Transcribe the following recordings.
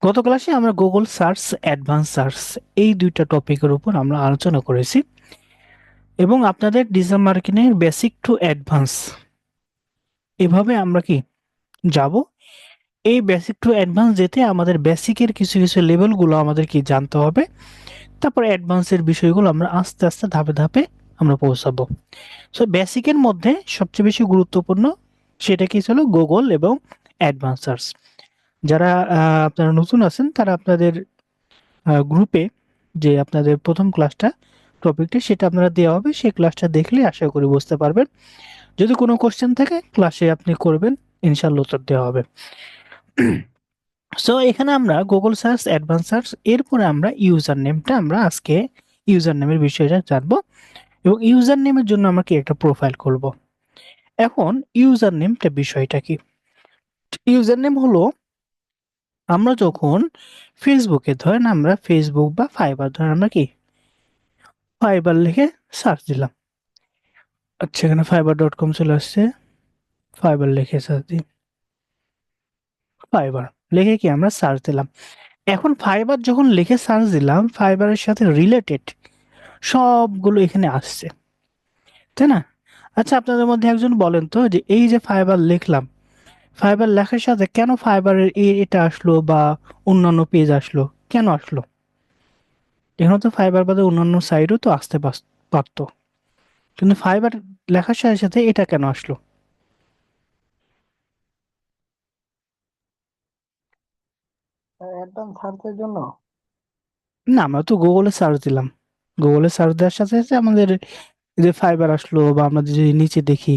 গত ক্লাসে আমরা গুগল সার্চ, অ্যাডভান্স সার্চ এই দুইটা টপিকের উপর আমরা আলোচনা করেছি এবং আপনাদের ডিজিটাল মার্কেটিংয়ের বেসিক টু অ্যাডভান্স এভাবে আমরা কি যাব। এই বেসিক টু অ্যাডভান্স যেতে আমাদের বেসিকের কিছু কিছু লেভেলগুলো আমাদের কি জানতে হবে। তারপর অ্যাডভান্সের বিষয়গুলো আমরা আস্তে আস্তে ধাপে ধাপে আমরা পৌঁছাবো। সো বেসিকের মধ্যে সবচেয়ে বেশি গুরুত্বপূর্ণ সেটা কি ছিল, গুগল এবং অ্যাডভান্স সার্চ। যারা আপনারা নতুন আছেন তারা আপনাদের গ্রুপে যে আপনাদের প্রথম ক্লাসটা টপিকটা সেটা আপনারা দেওয়া হবে, সেই ক্লাসটা দেখলে আশা করি বুঝতে পারবেন। যদি কোনো কোশ্চেন থাকে ক্লাসে আপনি করবেন, ইনশাল্লাহ উত্তর দেওয়া হবে। সো এখানে আমরা গুগল সার্চ, অ্যাডভান্স সার্চ, এরপরে আমরা ইউজার নেমটা আমরা আজকে ইউজার নেমের বিষয়টা জানবো এবং ইউজার নেমের জন্য আমরা কি একটা প্রোফাইল করব। এখন ইউজার নেমটা বিষয়টা কি? ইউজার নেম হলো আমরা যখন ফেসবুকে ধরেন আমরা ফেসবুক বা ফাইবার ধরেন আমরা কি ফাইবার লিখে সার্চ দিলাম। আচ্ছা, এখানে fiverr.com চলে আসছে। ফাইবার লিখে সার্চ দিই। ফাইবার লিখে কি আমরা সার্চ দিলাম। এখন ফাইবার যখন লিখে সার্চ দিলাম, ফাইবারের সাথে রিলেটেড সবগুলো এখানে আসছে, তাই না? আচ্ছা, আপনাদের মধ্যে একজন বলেন তো যে এই যে ফাইবার লিখলাম, ফাইবার লেখার সাথে কেন ফাইবারের এটা আসলো বা অন্যান্য পেজ আসলো, কেন আসলো? এখানে তো ফাইবার বাদে অন্যান্য সাইটও তো আসতে পারতো, কিন্তু ফাইবার লেখার সাথে সাথে এটা কেন আসলো? অ্যাডভান্স সার্চের জন্য। না, আমরা তো গুগলে সার্চ দিলাম। গুগলে সার্চ দেওয়ার সাথে সাথে আমাদের এই যে ফাইবার আসলো, বা আমরা যদি নিচে দেখি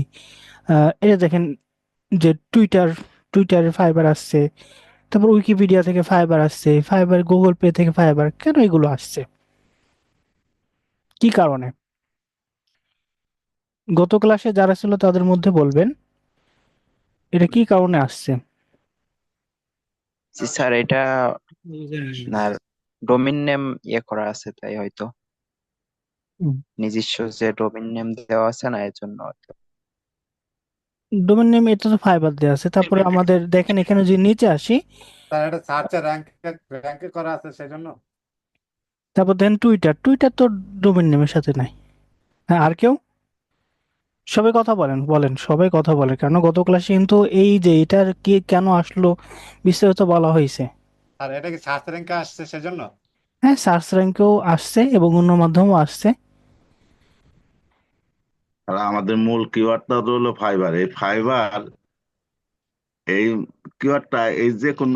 এটা দেখেন যে টুইটারে ফাইবার আসছে, তারপর উইকিপিডিয়া থেকে ফাইবার আসছে, ফাইবার গুগল পে থেকে ফাইবার, কেন এগুলো আসছে, কি কারণে? গত ক্লাসে যারা ছিল তাদের মধ্যে বলবেন এটা কি কারণে আসছে। জি স্যার, এটা আপনার ডোমেইন নেম করা আছে তাই হয়তো, নিজস্ব যে ডোমেইন নেম দেওয়া আছে না এর জন্য হয়তো। ডোমেন নেম এটা তো ফাইবার দেওয়া আছে, তারপরে আমাদের দেখেন এখানে যদি নিচে আসি, তার এটা সার্চে র্যাঙ্কে করা আছে সেজন্য। তারপর দেন টুইটার, টুইটার তো ডোমেন নেমের সাথে নাই। হ্যাঁ, আর কেউ? সবাই কথা বলেন, বলেন সবাই কথা বলেন, কারণ গত ক্লাসে কিন্তু এই যে এটার কি কেন আসলো বিস্তারিত বলা হয়েছে। আর এটা কি সার্চ র্যাঙ্কে আসছে সেজন্য। হ্যাঁ, সার্চ র্যাঙ্কেও আসছে এবং অন্য মাধ্যমেও আসছে। আর আমাদের মূল কিওয়ার্ডটা হলো ফাইবার। এই ফাইবার, এই কিওয়ার্ডটা এই যে কোন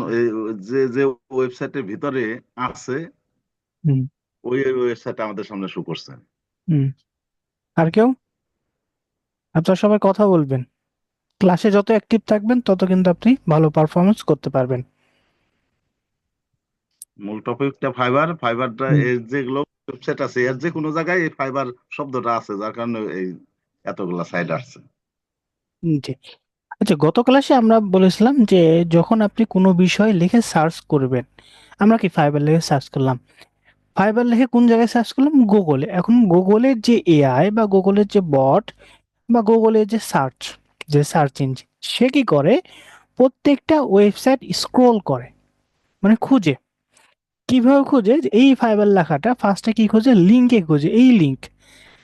যে যে ওয়েবসাইটের ভিতরে আছে, হুম। ওই ওয়েবসাইট আমাদের সামনে শো করছে। হুম। আর কেউ? আপনারা সবাই কথা বলবেন, ক্লাসে যত অ্যাক্টিভ থাকবেন তত কিন্তু আপনি ভালো পারফরমেন্স করতে পারবেন। মূল টপিকটা ফাইবার। ফাইবারটা হুম। এর যেগুলো ওয়েবসাইট আছে এর যে কোনো জায়গায় এই ফাইবার শব্দটা আছে, যার কারণে এই এতগুলা সাইট আসছে। জি। আচ্ছা, গত ক্লাসে আমরা বলেছিলাম যে যখন আপনি কোনো বিষয় লিখে সার্চ করবেন, আমরা কি ফাইবার লিখে সার্চ করলাম, ফাইবার লিখে কোন জায়গায় সার্চ করলাম, গুগলে। এখন গুগলের যে এআই বা গুগলের যে বট বা গুগলের যে সার্চ, যে সার্চ ইঞ্জিন, সে কি করে প্রত্যেকটা ওয়েবসাইট স্ক্রল করে, মানে খুঁজে। কিভাবে খুঁজে? যে এই ফাইবার লেখাটা ফার্স্টে কি খোঁজে, লিঙ্কে খোঁজে, এই লিঙ্ক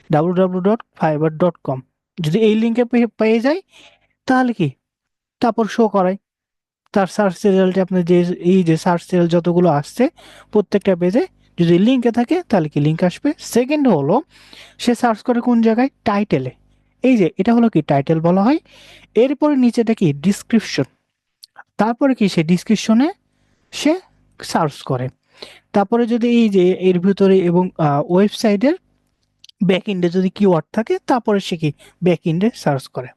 www.fiverr.com, যদি এই লিঙ্কে পেয়ে যায় তাহলে কি তারপর শো করায় তার সার্চ রেজাল্টে। আপনি যে এই যে সার্চ রেজাল্ট যতগুলো আসছে প্রত্যেকটা পেজে যদি লিঙ্কে থাকে তাহলে কি লিঙ্ক আসবে। সেকেন্ড হলো সে সার্চ করে কোন জায়গায়, টাইটেলে। এই যে এটা হলো কি টাইটেল বলা হয়। এরপরে নিচেটা কি ডিসক্রিপশন, তারপরে কি সে ডিসক্রিপশনে সে সার্চ করে। তারপরে যদি এই যে এর ভিতরে এবং ওয়েবসাইটের ব্যাক এন্ডে যদি কিওয়ার্ড থাকে তারপরে সে কি ব্যাক এন্ডে সার্চ করে।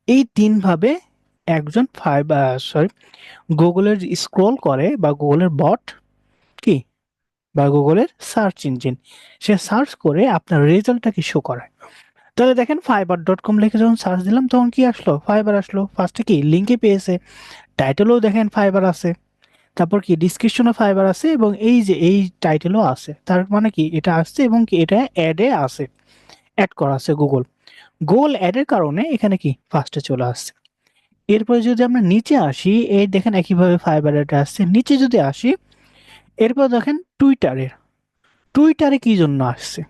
এই তিন ভাবে একজন গুগলের স্ক্রল করে বা গুগলের বট কি বা গুগলের সার্চ ইঞ্জিন সে সার্চ করে আপনার রেজাল্টটাকে শো করায়। তাহলে দেখেন fiverr.com লিখে যখন সার্চ দিলাম তখন কি আসলো, ফাইবার আসলো। ফার্স্টে কি লিঙ্কে পেয়েছে, টাইটেলও দেখেন ফাইবার আছে, তারপর কি ডিসক্রিপশনে ফাইবার আছে এবং এই যে এই টাইটেলও আছে। তার মানে কি এটা আসছে এবং কি এটা অ্যাডে আছে, অ্যাড করা আছে গুগল অ্যাডের কারণে এখানে কি ফার্স্টে চলে আসছে। এরপরে যদি আমরা নিচে আসি, এই দেখেন একইভাবে ফাইবার এটা আসছে। নিচে যদি আসি, এরপর দেখেন টুইটারে কি জন্য আসছে,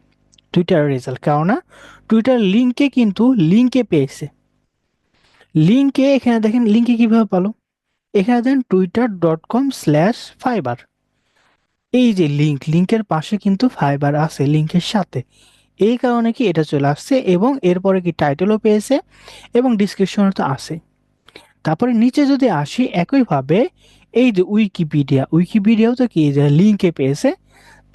টুইটারের রেজাল্ট, কেননা টুইটার লিঙ্কে কিন্তু লিঙ্কে পেয়েছে। লিঙ্কে এখানে দেখেন লিঙ্কে কিভাবে পালো, এখানে দেখেন twitter.com/fiber, এই যে লিঙ্কের পাশে কিন্তু ফাইবার আছে লিঙ্কের সাথে, এই কারণে কি এটা চলে আসছে, এবং এরপরে কি টাইটেলও পেয়েছে এবং ডিসক্রিপশনও তো আছে। তারপরে নিচে যদি আসি একইভাবে, এই যে উইকিপিডিয়াও তো কি এই যে লিঙ্কে পেয়েছে,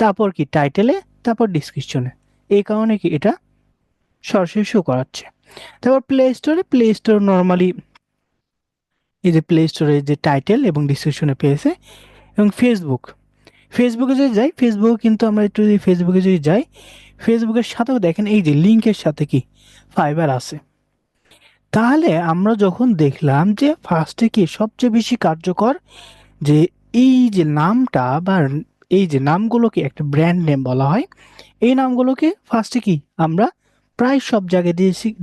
তারপর কি টাইটেলে, তারপর ডিসক্রিপশনে, এই কারণে কি এটা সরাসরি শো করাচ্ছে। তারপর প্লে স্টোর নর্মালি এই যে প্লে স্টোরে যে টাইটেল এবং ডিসক্রিপশনে পেয়েছে। এবং ফেসবুকে যদি যাই, ফেসবুকে কিন্তু আমরা একটু যদি ফেসবুকে যদি যাই, ফেসবুকের সাথেও দেখেন এই যে লিঙ্কের সাথে কি ফাইবার আছে। তাহলে আমরা যখন দেখলাম যে ফার্স্টে কি সবচেয়ে বেশি কার্যকর, যে এই যে নামটা বা এই যে নামগুলোকে একটা ব্র্যান্ড নেম বলা হয়, এই নামগুলোকে ফার্স্টে কি আমরা প্রায় সব জায়গায়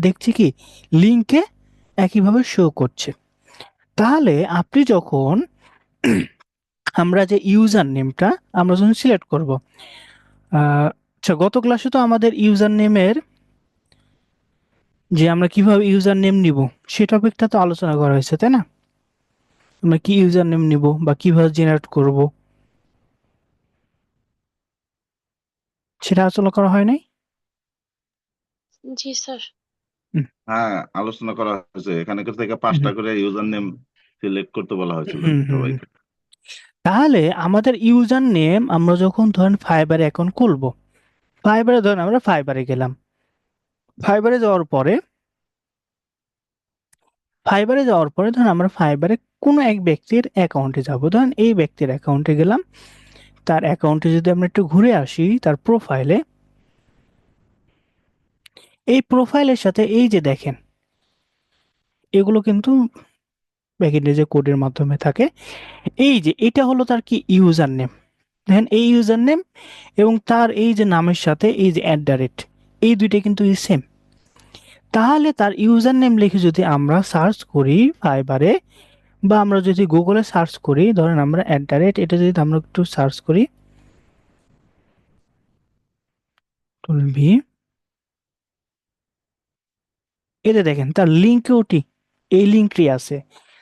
দেখছি কি লিঙ্কে একইভাবে শো করছে। তাহলে আপনি যখন আমরা যে ইউজার নেমটা আমরা যখন সিলেক্ট করব, আচ্ছা গত ক্লাসে তো আমাদের ইউজার নেমের যে আমরা কিভাবে ইউজার নেম নিব সে টপিকটা তো আলোচনা করা হয়েছে, তাই না? আমরা কি ইউজার নেম নিব বা কিভাবে জেনারেট করব সেটা আলোচনা করা হয় নাই? জি স্যার। হ্যাঁ, আলোচনা করা হয়েছে। এখানে থেকে হুম 5টা করে ইউজার নেম সিলেক্ট করতে বলা হয়েছিল হুম হুম। সবাইকে। তাহলে আমাদের ইউজার নেম আমরা যখন ধরেন ফাইবারে অ্যাকাউন্ট খুলবো, ফাইবারে ধরেন আমরা ফাইবারে গেলাম, ফাইবারে যাওয়ার পরে ধরেন আমরা ফাইবারে কোনো এক ব্যক্তির অ্যাকাউন্টে যাব, ধরেন এই ব্যক্তির অ্যাকাউন্টে গেলাম, তার অ্যাকাউন্টে যদি আমরা একটু ঘুরে আসি তার প্রোফাইলে, এই প্রোফাইলের সাথে এই যে দেখেন এগুলো কিন্তু ব্যাকএন্ডে যে কোডের মাধ্যমে থাকে, এই যে এটা হলো তার কি ইউজার নেম, দেখেন এই ইউজার নেম এবং তার এই যে নামের সাথে এই যে @, এই দুইটা কিন্তু সেম। তাহলে তার ইউজার নেম লিখে যদি আমরা সার্চ করি ফাইবারে, বা আমরা যদি গুগলে সার্চ করি, ধরেন আমরা @, এটা যদি আমরা একটু সার্চ করি টুলভি, এতে দেখেন তার লিঙ্কে ওটি এই লিঙ্কটি আছে।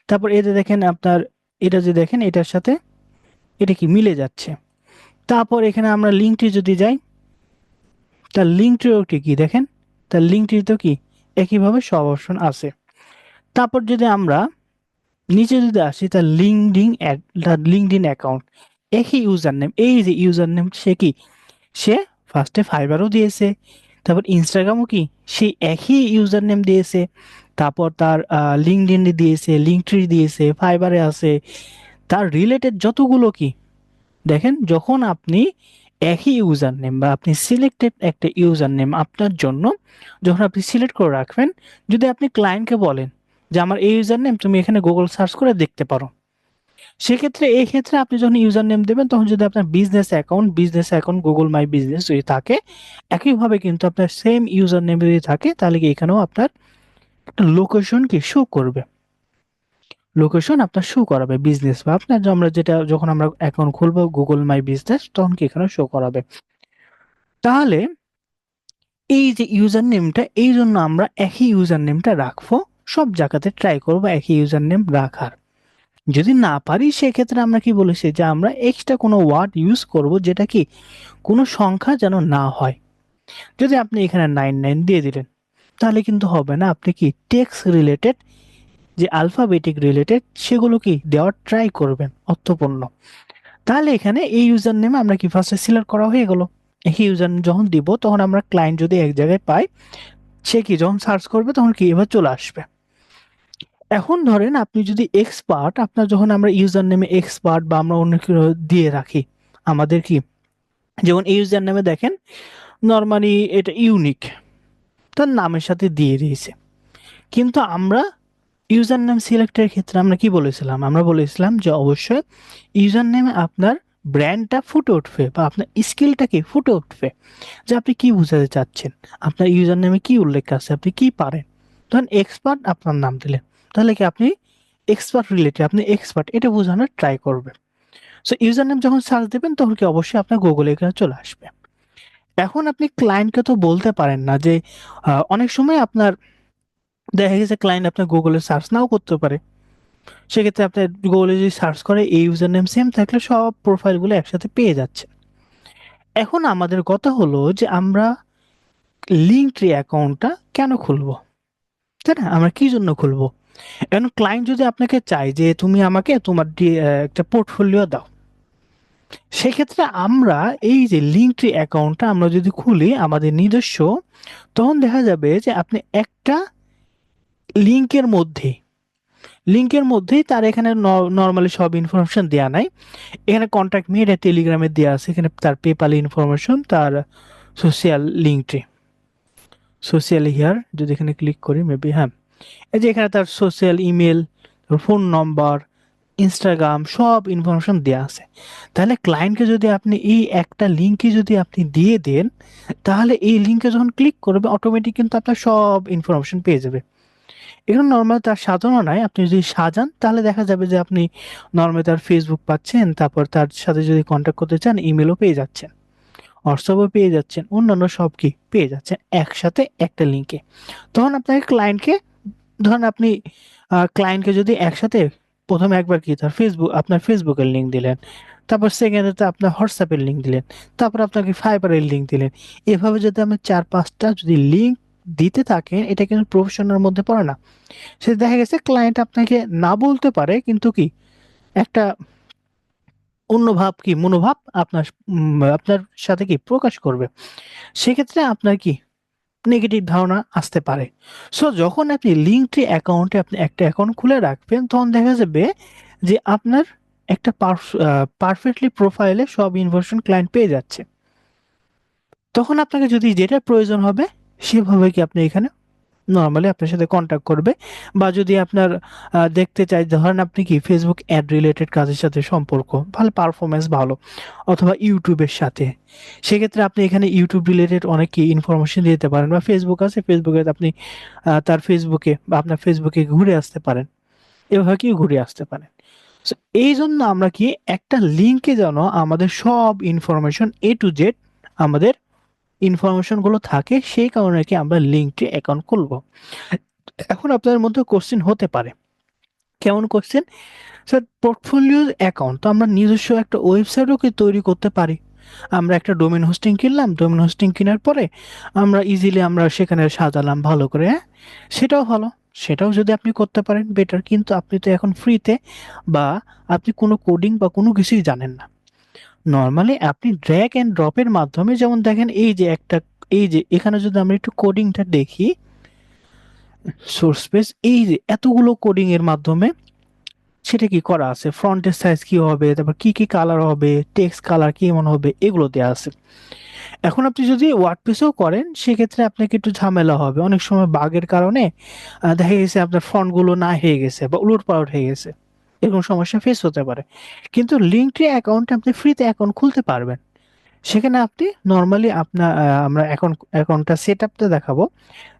তারপর এতে দেখেন আপনার এটা যে দেখেন এটার সাথে এটা কি মিলে যাচ্ছে। তারপর এখানে আমরা লিঙ্কটি যদি যাই, তার লিঙ্কটিও কি দেখেন, তার লিঙ্কটিতে কি একইভাবে সব অপশন আছে। তারপর যদি আমরা নিচে যদি আসি, তার লিঙ্কডইন অ্যাকাউন্ট একই ইউজার নেম, এই যে ইউজার নেম সে ফার্স্টে ফাইবারও দিয়েছে, তারপর ইনস্টাগ্রামও কি সেই একই ইউজার নেম দিয়েছে, তারপর তার লিঙ্কডইনে দিয়েছে, লিঙ্কট্রি দিয়েছে, ফাইবারে আছে, তার রিলেটেড যতগুলো কি দেখেন, যখন আপনি একই ইউজার নেম বা আপনি সিলেক্টেড একটা ইউজার নেম আপনার জন্য যখন আপনি সিলেক্ট করে রাখবেন, যদি আপনি ক্লায়েন্টকে বলেন যে আমার এই ইউজার নেম তুমি এখানে গুগল সার্চ করে দেখতে পারো, সেক্ষেত্রে এই ক্ষেত্রে আপনি যখন ইউজার নেম দেবেন তখন যদি আপনার business account Google my business যদি থাকে, একইভাবে কিন্তু আপনার সেম ইউজার নেম যদি থাকে, তাহলে কি এখানেও আপনার একটা লোকেশন কি শো করবে, লোকেশন আপনার শো করাবে বিজনেস, বা আপনার আমরা যেটা যখন আমরা অ্যাকাউন্ট খুলবো গুগল মাই বিজনেস তখন কি এখানে শো করাবে। তাহলে এই যে ইউজার নেমটা, এই জন্য আমরা একই ইউজার নেমটা রাখবো, সব জায়গাতে ট্রাই করবো একই ইউজার নেম রাখার। যদি না পারি সেক্ষেত্রে আমরা কি বলেছি যে আমরা এক্সট্রা কোনো ওয়ার্ড ইউজ করব, যেটা কি কোনো সংখ্যা যেন না হয়। যদি আপনি এখানে 99 দিয়ে দিলেন তাহলে কিন্তু হবে না, আপনি কি টেক্সট রিলেটেড যে আলফাবেটিক রিলেটেড সেগুলো কি দেওয়ার ট্রাই করবেন অর্থপূর্ণ। তাহলে এখানে এই ইউজার নেমে আমরা কি ফার্স্টে সিলেক্ট করা হয়ে গেল, এই ইউজার যখন দিব তখন আমরা ক্লায়েন্ট যদি এক জায়গায় পাই, সে কি যখন সার্চ করবে তখন কি এবার চলে আসবে। এখন ধরেন আপনি যদি এক্সপার্ট, আপনার যখন আমরা ইউজার নেমে এক্সপার্ট বা আমরা অন্য কেউ দিয়ে রাখি, আমাদের কি যেমন এই ইউজার নেমে দেখেন নর্মালি এটা ইউনিক, তার নামের সাথে দিয়ে দিয়েছে, কিন্তু আমরা ইউজার নেম সিলেক্টের ক্ষেত্রে আমরা কি বলেছিলাম, আমরা বলেছিলাম যে অবশ্যই ইউজার নেমে আপনার ব্র্যান্ডটা ফুটে উঠবে বা আপনার স্কিলটা কি ফুটে উঠবে, যে আপনি কি বোঝাতে চাচ্ছেন, আপনার ইউজার নেমে কি উল্লেখ আছে, আপনি কি পারেন। ধরেন এক্সপার্ট আপনার নাম দিলেন, তাহলে কি আপনি এক্সপার্ট রিলেটেড, আপনি এক্সপার্ট এটা বোঝানোর ট্রাই করবে। সো ইউজার নেম যখন সার্চ দেবেন তখন কি অবশ্যই আপনার গুগলে এখানে চলে আসবে। এখন আপনি ক্লায়েন্টকে তো বলতে পারেন না যে অনেক সময় আপনার দেখা গেছে ক্লায়েন্ট আপনার গুগলে সার্চ নাও করতে পারে, সেক্ষেত্রে আপনার গুগলে যদি সার্চ করে এই ইউজার নেম সেম থাকলে সব প্রোফাইলগুলো একসাথে পেয়ে যাচ্ছে। এখন আমাদের কথা হলো যে আমরা লিঙ্কট্রি অ্যাকাউন্টটা কেন খুলবো, তাই না? আমরা কি জন্য খুলবো? এখন ক্লায়েন্ট যদি আপনাকে চায় যে তুমি আমাকে তোমার একটা পোর্টফোলিও দাও, সেক্ষেত্রে আমরা এই যে লিঙ্কট্রি অ্যাকাউন্টটা আমরা যদি খুলি আমাদের নিজস্ব, তখন দেখা যাবে যে আপনি একটা লিঙ্কের মধ্যে লিঙ্কের মধ্যেই তার এখানে নর্মালি সব ইনফরমেশন দেওয়া নাই। এখানে কন্ট্যাক্ট মি এটা টেলিগ্রামে দেওয়া আছে, এখানে তার পেপাল ইনফরমেশন, তার সোশ্যাল লিঙ্কট্রি, সোশ্যাল হিয়ার যদি এখানে ক্লিক করি মেবি, হ্যাঁ এই যে এখানে তার সোশ্যাল ইমেল, ফোন নম্বর, ইনস্টাগ্রাম সব ইনফরমেশন দেওয়া আছে। তাহলে ক্লায়েন্টকে যদি আপনি এই একটা লিঙ্কে যদি আপনি দিয়ে দেন, তাহলে এই লিঙ্কে যখন ক্লিক করবে অটোমেটিক কিন্তু আপনার সব ইনফরমেশন পেয়ে যাবে। এখানে নর্মাল তার সাজানো নাই, আপনি যদি সাজান তাহলে দেখা যাবে যে আপনি নর্মালি তার ফেসবুক পাচ্ছেন, তারপর তার সাথে যদি কন্ট্যাক্ট করতে চান ইমেলও পেয়ে যাচ্ছেন, হোয়াটসঅ্যাপও পেয়ে যাচ্ছেন, অন্যান্য সব কি পেয়ে যাচ্ছেন একসাথে একটা লিঙ্কে। তখন আপনাকে ক্লায়েন্টকে, ধরেন আপনি ক্লায়েন্টকে যদি একসাথে প্রথমে একবার কি তার ফেসবুক, আপনার ফেসবুকের লিঙ্ক দিলেন, তারপর সেকেন্ডে আপনার হোয়াটসঅ্যাপের লিঙ্ক দিলেন, তারপর আপনাকে ফাইবারের লিঙ্ক দিলেন, এভাবে যদি আপনি 4-5টা যদি লিঙ্ক দিতে থাকেন, এটা কিন্তু প্রফেশনের মধ্যে পড়ে না। সে দেখা গেছে ক্লায়েন্ট আপনাকে না বলতে পারে কিন্তু কি একটা অন্য ভাব কি মনোভাব আপনার সাথে কি প্রকাশ করবে, সেক্ষেত্রে আপনার কি নেগেটিভ ধারণা আসতে পারে। সো যখন আপনি লিঙ্কট্রি অ্যাকাউন্টে আপনি একটা অ্যাকাউন্ট খুলে রাখবেন তখন দেখা যাবে যে আপনার একটা পারফেক্টলি প্রোফাইলে সব ইনফরমেশন ক্লায়েন্ট পেয়ে যাচ্ছে। তখন আপনাকে যদি যেটা প্রয়োজন হবে সেভাবে কি আপনি এখানে নরমালি আপনার সাথে কন্ট্যাক্ট করবে। বা যদি আপনার দেখতে চাই, ধরেন আপনি কি ফেসবুক অ্যাড রিলেটেড কাজের সাথে সম্পর্ক ভালো, পারফরমেন্স ভালো, অথবা ইউটিউবের সাথে, সেক্ষেত্রে আপনি এখানে ইউটিউব রিলেটেড অনেক কি ইনফরমেশন দিতে পারেন। বা ফেসবুক আছে, ফেসবুকে আপনি তার ফেসবুকে বা আপনার ফেসবুকে ঘুরে আসতে পারেন, এভাবে কি ঘুরে আসতে পারেন। So, এই জন্য আমরা কি একটা লিঙ্কে যেন আমাদের সব ইনফরমেশন A to Z আমাদের ইনফরমেশন গুলো থাকে, সেই কারণে কি আমরা লিঙ্কটি অ্যাকাউন্ট খুলবো। এখন আপনাদের মধ্যে কোশ্চেন হতে পারে, কেমন কোশ্চেন? স্যার পোর্টফোলিও অ্যাকাউন্ট তো আমরা নিজস্ব একটা ওয়েবসাইটও কি তৈরি করতে পারি। আমরা একটা ডোমেন হোস্টিং কিনলাম, ডোমেন হোস্টিং কেনার পরে আমরা ইজিলি আমরা সেখানে সাজালাম ভালো করে, হ্যাঁ সেটাও ভালো, সেটাও যদি আপনি করতে পারেন বেটার। কিন্তু আপনি তো এখন ফ্রিতে, বা আপনি কোনো কোডিং বা কোনো কিছুই জানেন না, নর্মালি আপনি ড্র্যাগ অ্যান্ড ড্রপের মাধ্যমে, যেমন দেখেন এই যে একটা, এই যে এখানে যদি আমরা একটু কোডিংটা দেখি, সোর্স স্পেস, এই যে এতগুলো কোডিং এর মাধ্যমে সেটা কি করা আছে, ফ্রন্টের সাইজ কি হবে, তারপর কি কি কালার হবে, টেক্সট কালার কি এমন হবে, এগুলো দেওয়া আছে। এখন আপনি যদি ওয়ার্ডপ্রেসও করেন সেক্ষেত্রে আপনাকে একটু ঝামেলা হবে, অনেক সময় বাগের কারণে দেখা গেছে আপনার ফন্টগুলো না হয়ে গেছে বা উলটপালট হয়ে গেছে, এরকম সমস্যা ফেস হতে পারে। কিন্তু লিঙ্কডইন অ্যাকাউন্টে আপনি ফ্রিতে অ্যাকাউন্ট খুলতে পারবেন, সেখানে আপনি নর্মালি আপনার আমরা অ্যাকাউন্টটা সেট আপটা দেখাবো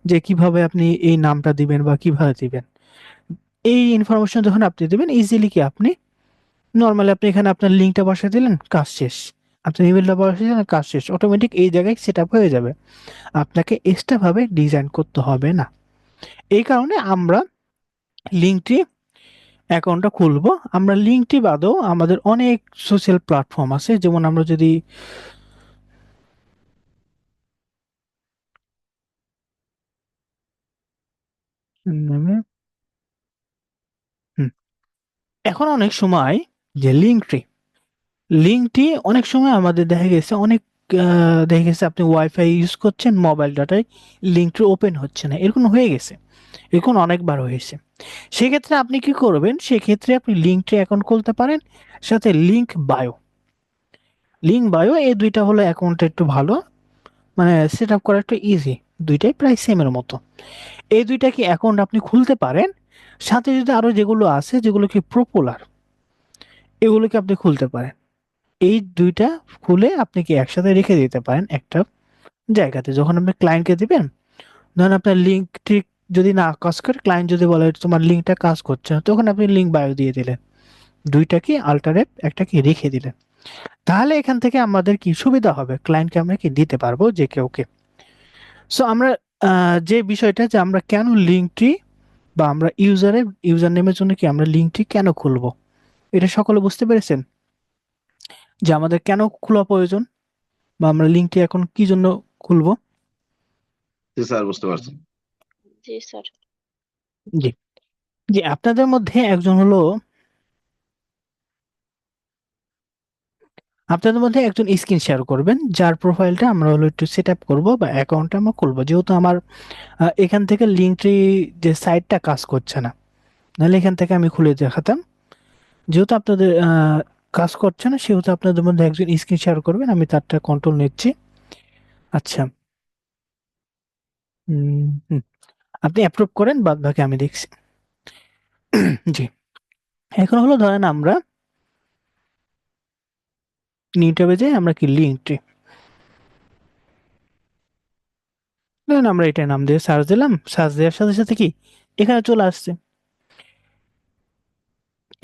যে কিভাবে আপনি এই নামটা দিবেন বা কিভাবে দিবেন। এই ইনফরমেশন যখন আপনি দিবেন ইজিলি কি আপনি নর্মালি আপনি এখানে আপনার লিঙ্কটা বসায় দিলেন, কাজ শেষ। আপনার ইমেলটা বসায় দিলেন, কাজ শেষ, অটোমেটিক এই জায়গায় সেট আপ হয়ে যাবে, আপনাকে এক্সট্রা ভাবে ডিজাইন করতে হবে না। এই কারণে আমরা লিঙ্কটি অ্যাকাউন্টটা খুলবো। আমরা লিঙ্কটি বাদেও আমাদের অনেক সোশ্যাল প্ল্যাটফর্ম আছে, যেমন আমরা যদি নামে, এখন অনেক সময় যে লিঙ্কটি অনেক সময় আমাদের দেখা গেছে অনেক দেখা গেছে আপনি ওয়াইফাই ইউজ করছেন, মোবাইল ডাটায় লিঙ্কটি ওপেন হচ্ছে না, এরকম হয়ে গেছে, এরকম অনেকবার হয়েছে। সেক্ষেত্রে আপনি কি করবেন, সেক্ষেত্রে আপনি লিঙ্কটি অ্যাকাউন্ট খুলতে পারেন, সাথে লিঙ্ক বায়ো এই দুইটা হলো অ্যাকাউন্টটা একটু ভালো, মানে সেট আপ করা একটু ইজি, দুইটাই প্রায় সেমের মতো। এই দুইটা কি অ্যাকাউন্ট আপনি খুলতে পারেন, সাথে যদি আরো যেগুলো আছে যেগুলো কি পপুলার, এগুলোকে আপনি খুলতে পারেন। এই দুইটা খুলে আপনি কি একসাথে রেখে দিতে পারেন একটা জায়গাতে, যখন আপনি ক্লায়েন্টকে দিবেন, ধরেন আপনার লিঙ্কটি যদি না কাজ করে, ক্লায়েন্ট যদি বলে তোমার লিঙ্কটা কাজ করছে না, তখন আপনি লিঙ্ক বায়ো দিয়ে দিলেন, দুইটা কি আল্টারনেট একটা কি রেখে দিলেন। তাহলে এখান থেকে আমাদের কি সুবিধা হবে, ক্লায়েন্টকে আমরা কি দিতে পারবো যে কে ওকে। সো আমরা যে বিষয়টা যে আমরা কেন লিঙ্কটি বা আমরা ইউজার নেমের জন্য কি আমরা লিঙ্কটি কেন খুলবো, এটা সকলে বুঝতে পেরেছেন যে আমাদের কেন খোলা প্রয়োজন, বা আমরা লিঙ্কটি এখন কি জন্য খুলবো। জি স্যার, বুঝতে পারছি। জি স্যার। জি জি, আপনাদের মধ্যে একজন হলো, আপনাদের মধ্যে একজন স্ক্রিন শেয়ার করবেন, যার প্রোফাইলটা আমরা হলো একটু সেট আপ করবো বা অ্যাকাউন্টটা আমরা খুলবো, যেহেতু আমার এখান থেকে লিঙ্কটি যে সাইটটা কাজ করছে না, নাহলে এখান থেকে আমি খুলে দেখাতাম। যেহেতু আপনাদের কাজ করছে না, সেহেতু আপনাদের মধ্যে একজন স্ক্রিন শেয়ার করবেন, আমি তারটা কন্ট্রোল নিচ্ছি। আচ্ছা, হুম, আপনি অ্যাপ্রুভ করেন, বাদ বাকি আমি দেখছি। জি, এখন হলো ধরেন আমরা নিউট্যাবে যাই, আমরা কি লিঙ্কটি ধরেন আমরা এটা নাম দিয়ে সার্চ দিলাম, সার্চ দেওয়ার সাথে সাথে কি এখানে চলে আসছে।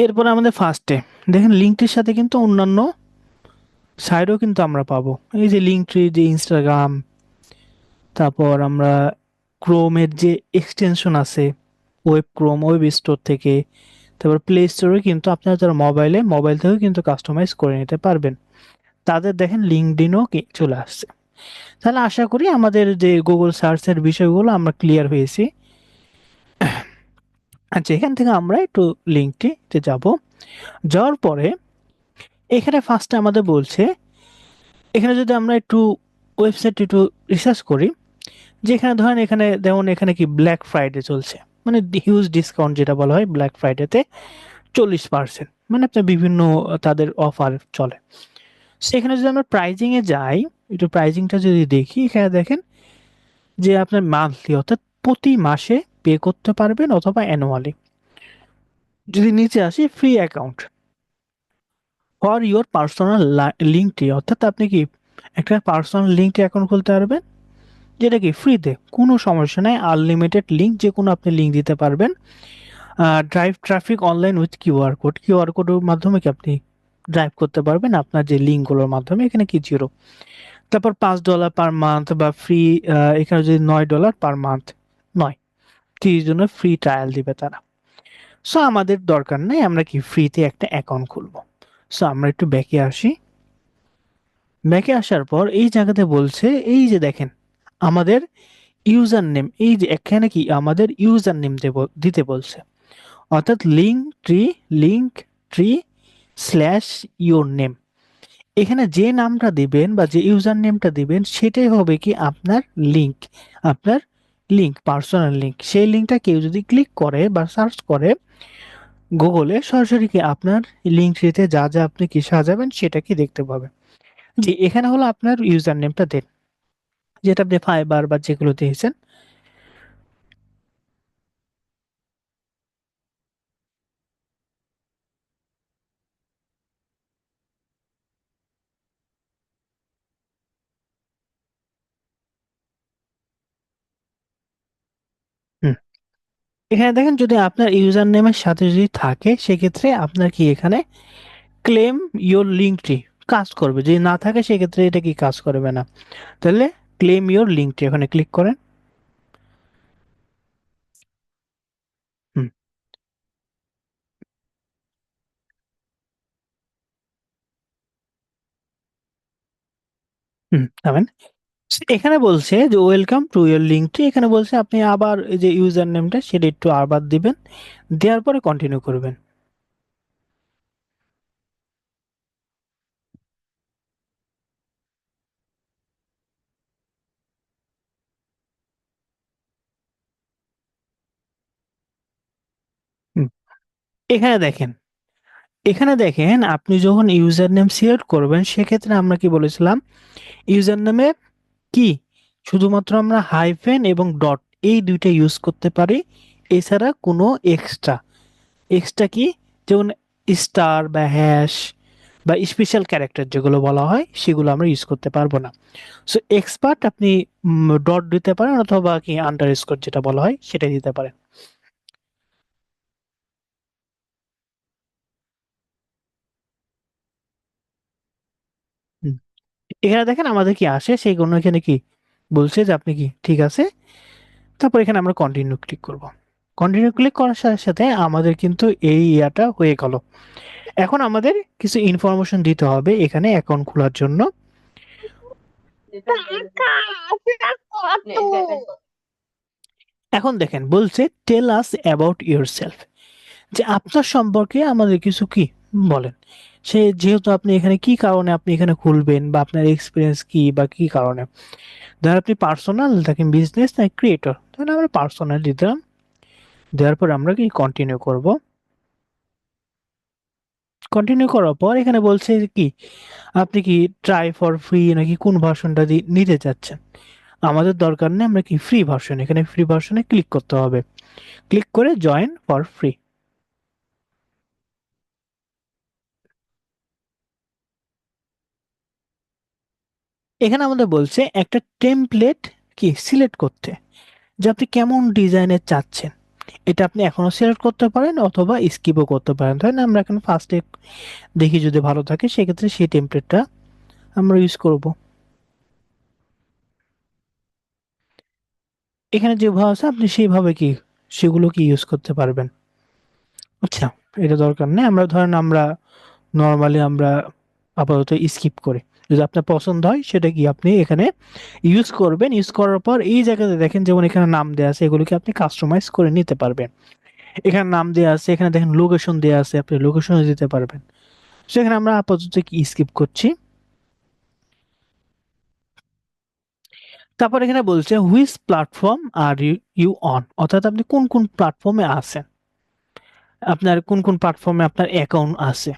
এরপর আমাদের ফার্স্টে দেখেন লিঙ্কটির সাথে কিন্তু অন্যান্য সাইটও কিন্তু আমরা পাবো, এই যে লিঙ্কট্রি, যে ইনস্টাগ্রাম, তারপর আমরা ক্রোমের যে এক্সটেনশন আছে, ওয়েব ক্রোম, ওয়েব স্টোর থেকে, তারপর প্লে স্টোরে কিন্তু আপনারা যারা মোবাইল থেকেও কিন্তু কাস্টমাইজ করে নিতে পারবেন। তাদের দেখেন লিঙ্কডইনও চলে আসছে। তাহলে আশা করি আমাদের যে গুগল সার্চের বিষয়গুলো আমরা ক্লিয়ার হয়েছি। আচ্ছা, এখান থেকে আমরা একটু লিঙ্কটিতে যাব, যাওয়ার পরে এখানে ফার্স্টে আমাদের বলছে, এখানে যদি আমরা একটু ওয়েবসাইট একটু রিসার্চ করি, যে এখানে ধরেন এখানে যেমন এখানে কি ব্ল্যাক ফ্রাইডে চলছে, মানে হিউজ ডিসকাউন্ট যেটা বলা হয় ব্ল্যাক ফ্রাইডেতে 40%, মানে আপনার বিভিন্ন তাদের অফার চলে। সেখানে যদি আমরা প্রাইজিং এ যাই, একটু প্রাইজিংটা যদি দেখি, এখানে দেখেন যে আপনার মান্থলি অর্থাৎ প্রতি মাসে পে করতে পারবেন অথবা অ্যানুয়ালি। যদি নিচে আসি free account for your personal লিঙ্কটি, অর্থাৎ আপনি কি একটা পার্সোনাল লিঙ্কটি অ্যাকাউন্ট খুলতে পারবেন, যেটা কি ফ্রিতে, কোনো সমস্যা নাই, আনলিমিটেড লিঙ্ক, যে কোনো আপনি লিঙ্ক দিতে পারবেন। Drive traffic online with QR কোডের মাধ্যমে কি আপনি ড্রাইভ করতে পারবেন আপনার যে লিঙ্কগুলোর মাধ্যমে, এখানে কি জিরো। তারপর $5 পার মান্থ বা ফ্রি, এখানে যদি $9 পার মান্থ, নয় 30 জনের ফ্রি ট্রায়াল দিবে তারা। সো আমাদের দরকার নেই, আমরা কি ফ্রিতে একটা অ্যাকাউন্ট খুলবো। সো আমরা একটু ব্যাকে আসি, ব্যাকে আসার পর এই জায়গাতে বলছে, এই যে দেখেন আমাদের ইউজার নেম, এই যে এখানে কি আমাদের ইউজার নেম দিতে বলছে, অর্থাৎ link tree slash your name. এখানে যে নামটা দিবেন বা যে ইউজার নেমটা দিবেন, সেটাই হবে কি আপনার লিঙ্ক, আপনার লিঙ্ক, পার্সোনাল লিঙ্ক। সেই লিঙ্কটা কেউ যদি ক্লিক করে বা সার্চ করে গুগলে, সরাসরি কি আপনার লিঙ্ক ট্রিতে যা যা আপনি কি সাজাবেন সেটা কি দেখতে পাবে। জি, এখানে হলো আপনার ইউজার নেমটা দেন, যেটা আপনি ফাইবার বা যেগুলো দিয়েছেন। হুম, এখানে দেখেন যদি আপনার ইউজার নেমের সাথে যদি থাকে, সেক্ষেত্রে আপনার কি এখানে ক্লেম ইওর লিঙ্কটি কাজ করবে, যদি না থাকে সেক্ষেত্রে এটা কি কাজ করবে না। তাহলে ক্লেম ইওর লিঙ্কটি এখানে ক্লিক করেন। হুম হুম, পাবেন। এখানে বলছে যে ওয়েলকাম টু ইওর লিঙ্কটি, এখানে বলছে আপনি আবার এই যে ইউজার নেমটা সেটা একটু আবার দিবেন, দেওয়ার পরে কন্টিনিউ করবেন। হুম, এখানে দেখেন, এখানে দেখেন আপনি যখন ইউজার নেম সিলেক্ট করবেন, সেক্ষেত্রে আমরা কি বলেছিলাম, ইউজার নেমে কি শুধুমাত্র আমরা হাইফেন এবং ডট এই দুইটা ইউজ করতে পারি, এছাড়া কোনো এক্সট্রা কি, যেমন স্টার বা হ্যাশ বা স্পেশাল ক্যারেক্টার যেগুলো বলা হয় সেগুলো আমরা ইউজ করতে পারবো না। সো এক্সপার্ট আপনি ডট দিতে পারেন অথবা কি আন্ডারস্কোর যেটা বলা হয় সেটা দিতে পারেন। হুম। এখানে দেখেন আমাদের কি আসে সেইগুলো এখানে কি বলছে যে আপনি কি ঠিক আছে। তারপর এখানে আমরা কন্টিনিউ ক্লিক করব। কন্টিনিউ ক্লিক করার সাথে সাথে আমাদের কিন্তু এই ইয়াটা হয়ে গেল। এখন আমাদের কিছু ইনফরমেশন দিতে হবে এখানে অ্যাকাউন্ট খোলার জন্য। এখন দেখেন বলছে টেল আস অ্যাবাউট ইয়োরসেলফ, যে আপনার সম্পর্কে আমাদের কিছু কি বলেন। সে যেহেতু আপনি এখানে কি কারণে আপনি এখানে খুলবেন বা আপনার এক্সপিরিয়েন্স কি বা কি কারণে, ধর আপনি পার্সোনাল থাকেন বিজনেস না ক্রিয়েটর, তাহলে আমরা পার্সোনাল দিলাম। দেওয়ার পর আমরা কি কন্টিনিউ করব। কন্টিনিউ করার পর এখানে বলছে যে কি আপনি কি ট্রাই ফর ফ্রি নাকি কোন ভার্সনটা নিতে চাচ্ছেন। আমাদের দরকার নেই, আমরা কি ফ্রি ভার্সন, এখানে ফ্রি ভার্সনে ক্লিক করতে হবে। ক্লিক করে জয়েন ফর ফ্রি। এখানে আমাদের বলছে একটা টেমপ্লেট কি সিলেক্ট করতে, যে আপনি কেমন ডিজাইনের চাচ্ছেন। এটা আপনি এখনো সিলেক্ট করতে পারেন অথবা স্কিপও করতে পারেন। তাই না, আমরা এখন ফার্স্টে দেখি যদি ভালো থাকে সেক্ষেত্রে সেই টেমপ্লেটটা আমরা ইউজ করব। এখানে যেভাবে আছে আপনি সেইভাবে কি সেগুলো কি ইউজ করতে পারবেন। আচ্ছা, এটা দরকার নেই, আমরা ধরেন আমরা নর্মালি আমরা আপাতত স্কিপ করি। যদি আপনার পছন্দ হয় সেটা কি আপনি এখানে ইউজ করবেন। ইউজ করার পর এই জায়গাতে দেখেন যেমন এখানে নাম দেওয়া আছে, এগুলোকে আপনি কাস্টমাইজ করে নিতে পারবেন। এখানে নাম দেওয়া আছে, এখানে দেখেন লোকেশন দেওয়া আছে, আপনি লোকেশনে দিতে পারবেন। সেখানে আমরা আপাতত কি স্কিপ করছি। তারপর এখানে বলছে which platform are you on, অর্থাৎ আপনি কোন কোন প্ল্যাটফর্মে আছেন, আপনার কোন কোন প্ল্যাটফর্মে আপনার অ্যাকাউন্ট আছে।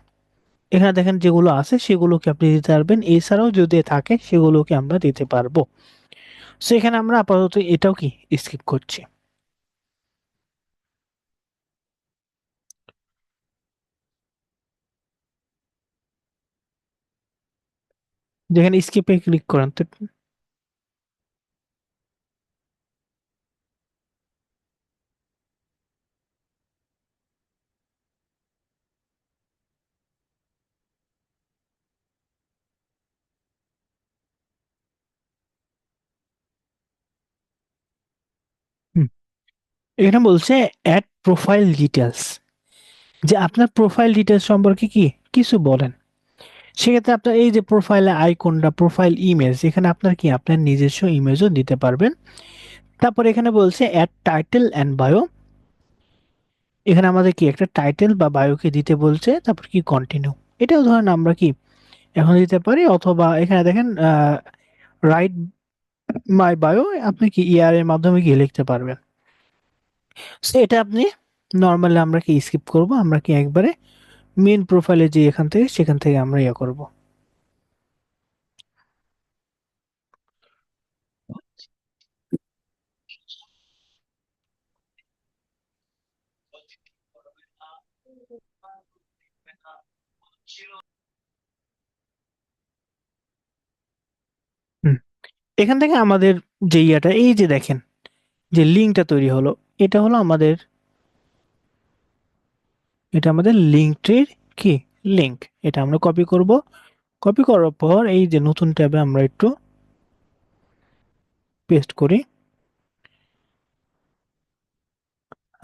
এখানে দেখেন যেগুলো আছে সেগুলোকে আপনি দিতে পারবেন, এছাড়াও যদি থাকে সেগুলোকে আমরা দিতে পারবো। সো এখানে আমরা আপাতত এটাও কি স্কিপ করছি। যেখানে স্কিপে ক্লিক করেন তো হুম, এখানে বলছে অ্যাড প্রোফাইল ডিটেলস, যে আপনার প্রোফাইল ডিটেলস সম্পর্কে কি কিছু বলেন। সেক্ষেত্রে আপনার এই যে প্রোফাইলে আইকনটা প্রোফাইল ইমেজ, এখানে আপনার কি আপনার নিজস্ব ইমেজও দিতে পারবেন। তারপর এখানে বলছে অ্যাড টাইটেল অ্যান্ড বায়ো, এখানে আমাদের কি একটা টাইটেল বা বায়োকে দিতে বলছে। তারপর কি কন্টিনিউ, এটাও ধরেন আমরা কি এখন দিতে পারি, অথবা এখানে দেখেন রাইট মাই বায়ো, আপনি কি ইয়ার এর মাধ্যমে কি লিখতে পারবেন। সো এটা আপনি নর্মালি আমরা কি স্কিপ করব, আমরা কি একবারে মেন প্রোফাইলে যে এখান থেকে সেখান থেকে আমরা ইয়ে করব। হুম, এখান থেকে আমাদের যে ইয়াটা এই যে দেখেন যে লিঙ্কটা তৈরি হলো, এটা হলো আমাদের, এটা আমাদের লিঙ্কটির কি লিঙ্ক। এটা আমরা কপি করব। কপি করার পর এই যে নতুন ট্যাবে আমরা একটু পেস্ট করি,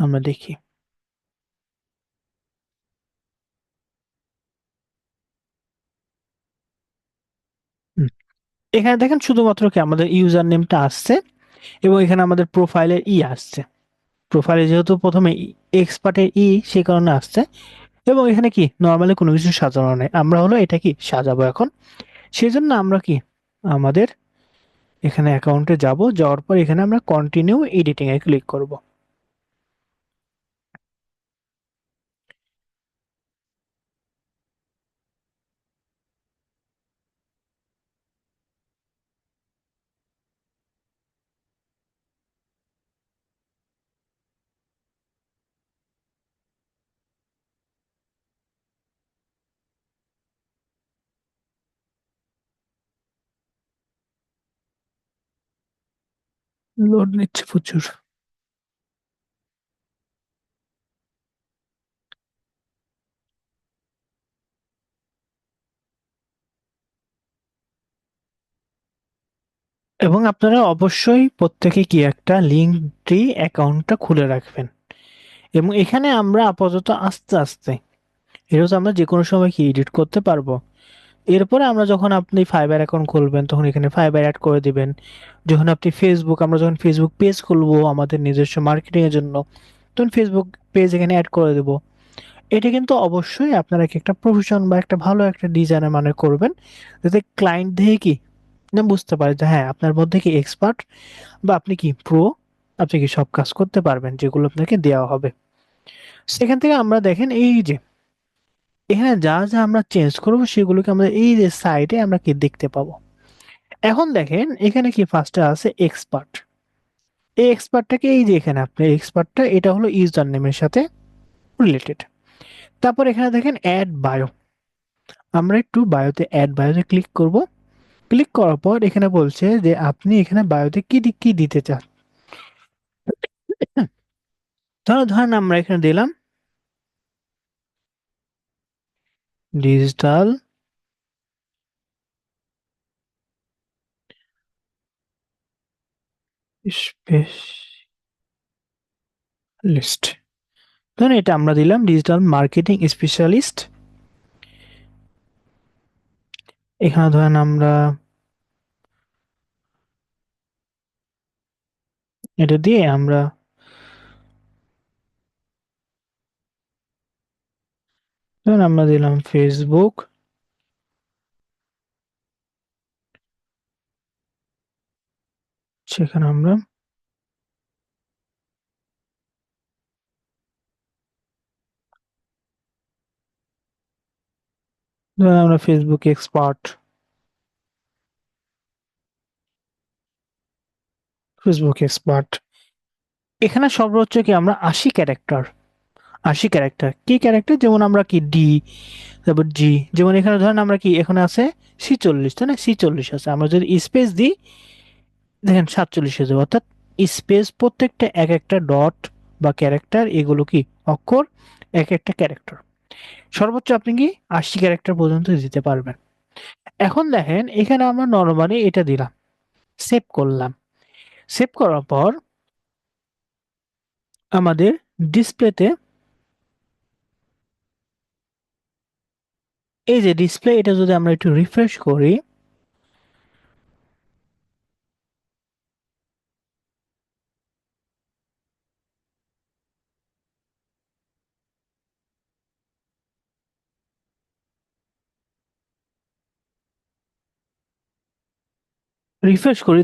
আমরা দেখি। হুম, এখানে দেখেন শুধুমাত্র কি আমাদের ইউজার নেমটা আসছে এবং এখানে আমাদের প্রোফাইলের আসছে। প্রোফাইলে যেহেতু প্রথমে এক্সপার্টের সে কারণে আসছে। এবং এখানে কি নর্মালি কোনো কিছু সাজানো নেই, আমরা হলো এটা কি সাজাবো এখন। সেই জন্য আমরা কি আমাদের এখানে অ্যাকাউন্টে যাব, যাওয়ার পর এখানে আমরা কন্টিনিউ এডিটিং এ ক্লিক করব। লোড নিচ্ছে প্রচুর। এবং আপনারা অবশ্যই প্রত্যেকে কি একটা লিঙ্কড্রি অ্যাকাউন্টটা খুলে রাখবেন। এবং এখানে আমরা আপাতত আস্তে আস্তে এটা তো আমরা যে কোনো সময় কি এডিট করতে পারবো। এরপরে আমরা যখন আপনি ফাইবার অ্যাকাউন্ট খুলবেন তখন এখানে ফাইবার অ্যাড করে দিবেন। যখন আপনি ফেসবুক, আমরা যখন ফেসবুক পেজ খুলবো আমাদের নিজস্ব মার্কেটিং এর জন্য, তখন ফেসবুক পেজ এখানে অ্যাড করে দেবো। এটা কিন্তু অবশ্যই আপনারা কি একটা প্রফেশন বা একটা ভালো একটা ডিজাইনের মানে করবেন, যাতে ক্লায়েন্ট দেখে কি না বুঝতে পারে যে হ্যাঁ আপনার মধ্যে কি এক্সপার্ট বা আপনি কি প্রো, আপনি কি সব কাজ করতে পারবেন যেগুলো আপনাকে দেওয়া হবে। সেখান থেকে আমরা দেখেন এই যে এখানে যা যা আমরা চেঞ্জ করবো সেগুলোকে আমরা এই যে সাইডে আমরা কি দেখতে পাবো। এখন দেখেন এখানে কি ফার্স্টে আছে এক্সপার্ট। এই এক্সপার্টটাকে এই যে এখানে আপনি এক্সপার্টটা এটা হলো ইউজার নেমের সাথে রিলেটেড। তারপর এখানে দেখেন অ্যাড বায়ো, আমরা একটু বায়োতে অ্যাড বায়োতে ক্লিক করব। ক্লিক করার পর এখানে বলছে যে আপনি এখানে বায়োতে কি কি দিতে চান। ধরেন আমরা এখানে দিলাম ডিজিটাল স্পেশালিস্ট, ধরেন এটা আমরা দিলাম ডিজিটাল মার্কেটিং স্পেশালিস্ট। এখানে ধরেন আমরা এটা দিয়ে আমরা ধরেন আমরা দিলাম ফেসবুক, সেখানে আমরা ধরেন আমরা ফেসবুক এক্সপার্ট, ফেসবুক এক্সপার্ট। এখানে সব হচ্ছে কি আমরা 80 ক্যারেক্টার, 80 ক্যারেক্টার কি ক্যারেক্টার, যেমন আমরা কি ডি, তারপর জি, যেমন এখানে ধরেন আমরা কি এখানে আছে 46, তাই না, 46 আছে, আমরা যদি স্পেস দিই দেখেন 47 হয়ে যাবে। অর্থাৎ স্পেস প্রত্যেকটা এক একটা ডট বা ক্যারেক্টার, এগুলো কি অক্ষর, এক একটা ক্যারেক্টার। সর্বোচ্চ আপনি কি 80 ক্যারেক্টার পর্যন্ত দিতে পারবেন। এখন দেখেন এখানে আমরা নর্মালি এটা দিলাম, সেভ করলাম। সেভ করার পর আমাদের ডিসপ্লেতে এই যে ডিসপ্লে, এটা যদি আমরা একটু রিফ্রেশ করি,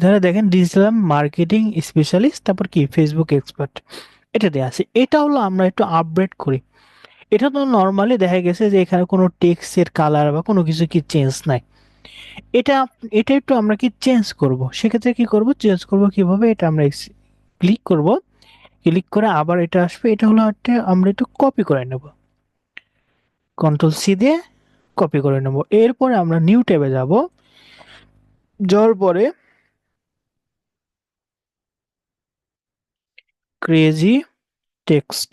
তাহলে দেখেন ডিজিটাল মার্কেটিং স্পেশালিস্ট, তারপর কি ফেসবুক এক্সপার্ট, এটা দেওয়া আছে। এটা হলো আমরা একটু আপডেট করি। এটা তো নর্মালি দেখা গেছে যে এখানে কোনো টেক্সটের কালার বা কোনো কিছু কি চেঞ্জ নাই। এটা এটা একটু আমরা কি চেঞ্জ করব, সেক্ষেত্রে কি করব, চেঞ্জ করব কিভাবে, এটা আমরা ক্লিক করব। ক্লিক করে আবার এটা আসবে, এটা হলো একটা আমরা একটু কপি করে নেব, কন্ট্রোল সি দিয়ে কপি করে নেব। এরপরে আমরা নিউ ট্যাবে যাব, যাওয়ার পরে crazy text,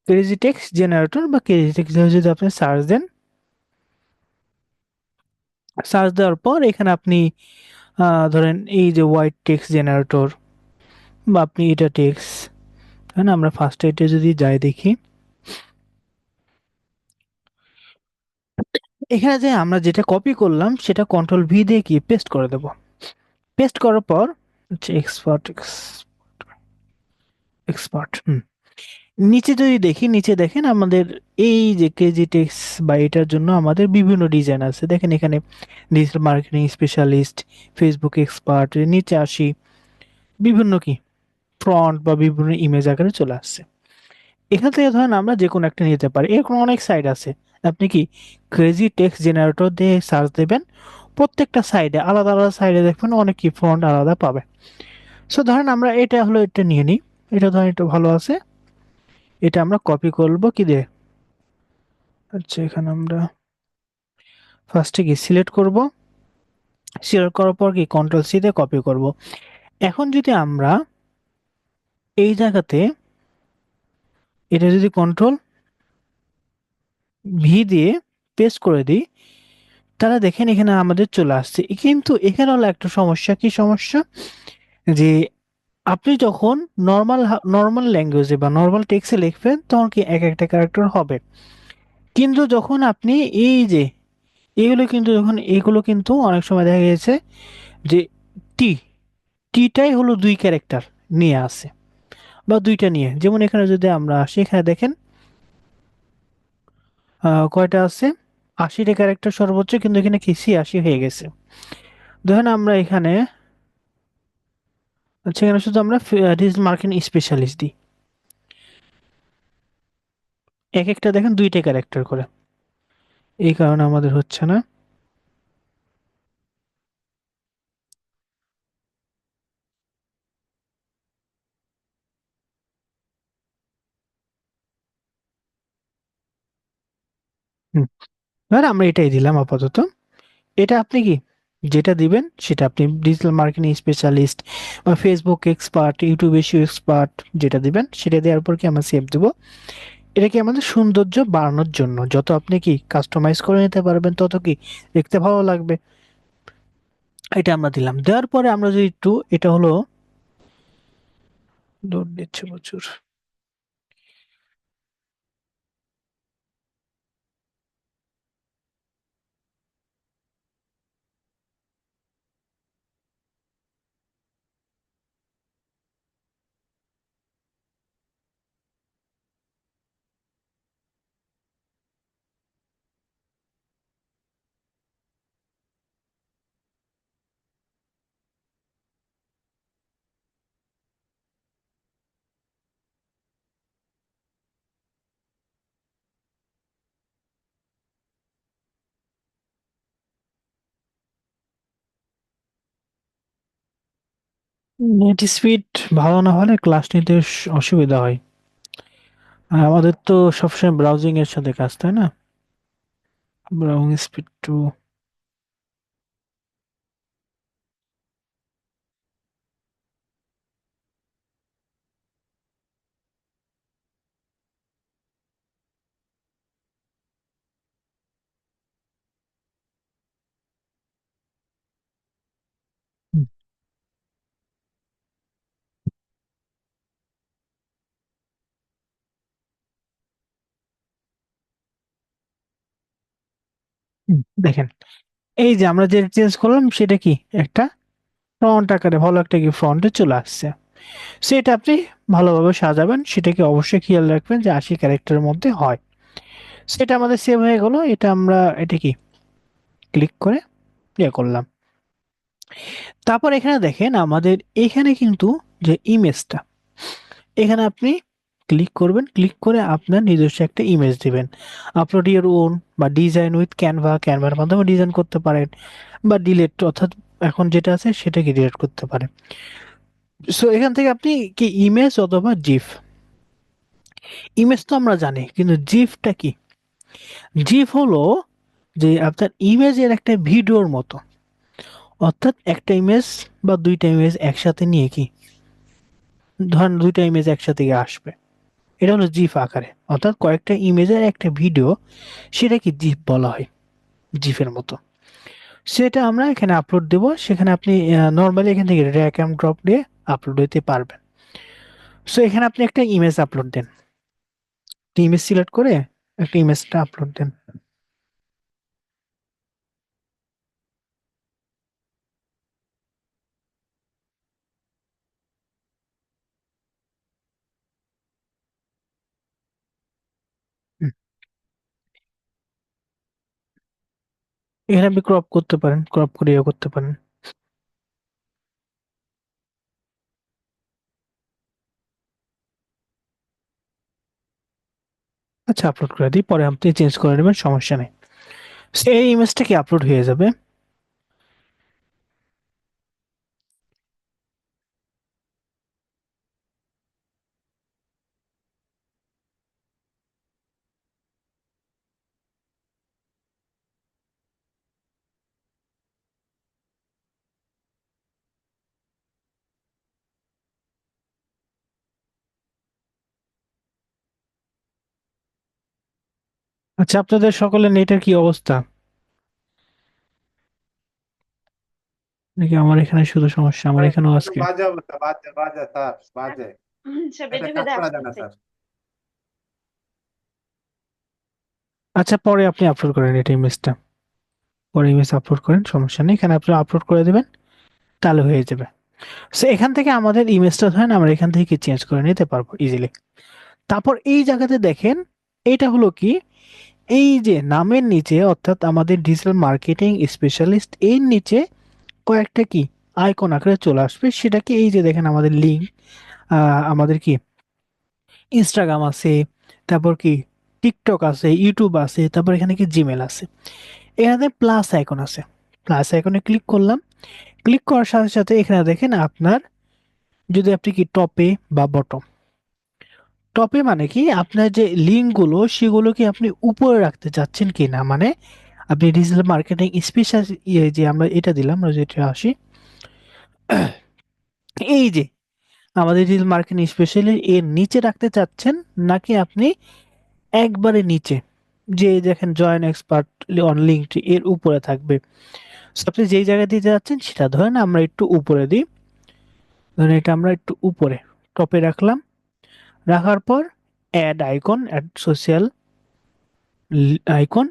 crazy text generator বা ক্রেজি টেক্সট যদি আপনি সার্চ দেন, সার্চ দেওয়ার পর এখানে আপনি ধরেন এই যে হোয়াইট টেক্সট জেনারেটর বা আপনি এটা টেক্সট, তাই না, আমরা ফার্স্ট এটা যদি যাই দেখি, এখানে যে আমরা যেটা কপি করলাম সেটা কন্ট্রোল ভি দিয়ে কি পেস্ট করে দেব। পেস্ট করার পর হচ্ছে এক্সপার্ট, এক্সপার্ট নিচে যদি দেখি, নিচে দেখেন আমাদের এই যে কেজি টেক্স বা এটার জন্য আমাদের বিভিন্ন ডিজাইন আছে। দেখেন এখানে digital marketing specialist, Facebook expert, নিচে আসি বিভিন্ন কি ফ্রন্ট বা বিভিন্ন ইমেজ আকারে চলে আসছে। এখান থেকে ধরেন আমরা যে কোনো একটা নিতে পারি, এরকম অনেক সাইট আছে। আপনি কি ক্রেজি টেক্সট জেনারেটর দিয়ে সার্চ দেবেন, প্রত্যেকটা সাইডে আলাদা আলাদা সাইডে দেখবেন অনেক কি ফন্ট আলাদা পাবে। সো ধরেন আমরা এটা হলো এটা নিয়ে নিই, এটা ধরেন একটু ভালো আছে, এটা আমরা কপি করব কি দিয়ে, আচ্ছা এখানে আমরা ফার্স্টে কি সিলেক্ট করব, সিলেক্ট করার পর কি কন্ট্রোল সি দিয়ে কপি করব। এখন যদি আমরা এই জায়গাতে এটা যদি কন্ট্রোল ভি দিয়ে পেস্ট করে দিই, তাহলে দেখেন এখানে আমাদের চলে আসছে। কিন্তু এখানে হলো একটা সমস্যা, কি সমস্যা, যে আপনি যখন নর্মাল ল্যাঙ্গুয়েজে বা নর্মাল টেক্সটে লিখবেন তখন কি এক একটা ক্যারেক্টার হবে, কিন্তু যখন আপনি এই যে এগুলো কিন্তু অনেক সময় দেখা গেছে যে টি টিটাই হলো দুই ক্যারেক্টার নিয়ে আসে বা দুইটা নিয়ে, যেমন এখানে যদি আমরা আসি, এখানে দেখেন কয়টা আছে, ৮০টা ক্যারেক্টার সর্বোচ্চ, কিন্তু এখানে কি ৮৬ হয়ে গেছে। ধরেন আমরা এখানে, আচ্ছা এখানে শুধু আমরা ডিজিটাল মার্কেটিং স্পেশালিস্ট দিই, এক একটা দেখেন দুইটা ক্যারেক্টার করে, এই কারণে আমাদের হচ্ছে না। হুম, ধরেন আমরা এটাই দিলাম আপাতত। এটা আপনি কি যেটা দিবেন সেটা আপনি ডিজিটাল মার্কেটিং স্পেশালিস্ট বা Facebook expert, YouTube SEO expert, যেটা দিবেন সেটা দেওয়ার পর কি আমরা সেভ দেব। এটা কি আমাদের সৌন্দর্য বাড়ানোর জন্য, যত আপনি কি কাস্টমাইজ করে নিতে পারবেন তত কি দেখতে ভালো লাগবে। এটা আমরা দিলাম, দেওয়ার পরে আমরা যদি একটু, এটা হলো লোড দিচ্ছে প্রচুর। নেট স্পিড ভালো না হলে ক্লাস নিতে অসুবিধা হয়। আর আমাদের তো সবসময় ব্রাউজিং এর সাথে কাজ, তাই না? ব্রাউজিং স্পিড টু, দেখেন এই যে আমরা যে চেঞ্জ করলাম সেটা কি একটা ফ্রন্ট আকারে, ভালো একটা কি ফ্রন্টে চলে আসছে। সেটা আপনি ভালোভাবে সাজাবেন, সেটাকে অবশ্যই খেয়াল রাখবেন যে ৮০ ক্যারেক্টারের মধ্যে হয়। সেটা আমাদের সেভ হয়ে গেল। এটা আমরা এটা কি ক্লিক করে ইয়ে করলাম। তারপর এখানে দেখেন আমাদের এখানে কিন্তু যে ইমেজটা, এখানে আপনি ক্লিক করবেন, ক্লিক করে আপনার নিজস্ব একটা ইমেজ দিবেন, আপলোড ইওর ওন বা ডিজাইন উইথ ক্যানভার মাধ্যমে ডিজাইন করতে পারেন, বা ডিলেট, অর্থাৎ এখন যেটা আছে সেটাকে ডিলিট করতে পারেন। সো এখান থেকে আপনি কি ইমেজ অথবা জিফ, ইমেজ তো আমরা জানি, কিন্তু জিফটা কি, জিফ হলো যে আপনার ইমেজের একটা ভিডিওর মতো, অর্থাৎ একটা ইমেজ বা দুইটা ইমেজ একসাথে নিয়ে কি, ধরেন দুইটা ইমেজ একসাথে গিয়ে আসবে, এটা হলো জিফ আকারে, অর্থাৎ কয়েকটা ইমেজের একটা ভিডিও, সেটা কি জিফ বলা হয়, জিফের মতো। সেটা আমরা এখানে আপলোড দেব, সেখানে আপনি নর্মালি এখান থেকে ড্র্যাগ এন্ড ড্রপ দিয়ে আপলোড দিতে পারবেন। সো এখানে আপনি একটা ইমেজ আপলোড দেন, ইমেজ সিলেক্ট করে একটা ইমেজটা আপলোড দেন। হুম, এখানে আপনি ক্রপ করতে পারেন, ক্রপ করে ইয়ে করতে পারেন। আচ্ছা আপলোড করে দিই, পরে আপনি চেঞ্জ করে নেবেন, সমস্যা নেই। এই ইমেজটা কি আপলোড হয়ে যাবে। আচ্ছা, আপনাদের সকলের নেটের কি অবস্থা? নাকি আমার এখানে শুধু সমস্যা? আমার এখানেও একটু আজকে বাজে অবস্থা, বাজে বাজে স্যার, বাজে। আচ্ছা, এটা বেঁধে কাজ বেঁধে করা যায় না আসতেছে। স্যার। আচ্ছা, পরে আপনি আপলোড করেন এটা ইমেজটা। পরে ইমেজ আপলোড করেন, সমস্যা নেই। এখানে আপনি আপলোড করে দেবেন, তাহলে হয়ে যাবে। সো এখান থেকে আমাদের ইমেজটা ধরেন আমরা এখান থেকে চেঞ্জ করে নিতে পারবো ইজিলি। তারপর এই জায়গাতে দেখেন, এটা হলো কি, এই যে নামের নিচে অর্থাৎ আমাদের ডিজিটাল মার্কেটিং স্পেশালিস্ট এর নিচে কয়েকটা কি আইকন আকারে চলে আসবে। সেটা কি, এই যে দেখেন আমাদের লিঙ্ক, আমাদের কি ইনস্টাগ্রাম আছে, তারপর কি টিকটক আছে, ইউটিউব আছে, তারপর এখানে কি জিমেল আছে। এখানে প্লাস আইকন আছে, প্লাস আইকনে ক্লিক করলাম। ক্লিক করার সাথে সাথে এখানে দেখেন আপনার, যদি আপনি কি টপে বা বটম, টপে মানে কি আপনার যে লিঙ্কগুলো সেগুলো কি আপনি উপরে রাখতে চাচ্ছেন কিনা, মানে আপনি ডিজিটাল মার্কেটিং স্পেশাল যে আমরা এটা দিলাম, আমরা যেটা আসি, এই যে আমাদের ডিজিটাল মার্কেটিং স্পেশালি এর নিচে রাখতে চাচ্ছেন, নাকি আপনি একবারে নিচে, যে দেখেন জয়েন এক্সপার্ট অন লিঙ্কড এর উপরে থাকবে। So, আপনি যেই জায়গায় দিতে যাচ্ছেন সেটা ধরেন আমরা একটু উপরে দিই, ধরেন এটা আমরা একটু উপরে টপে রাখলাম। রাখার পর add icon, add social icon,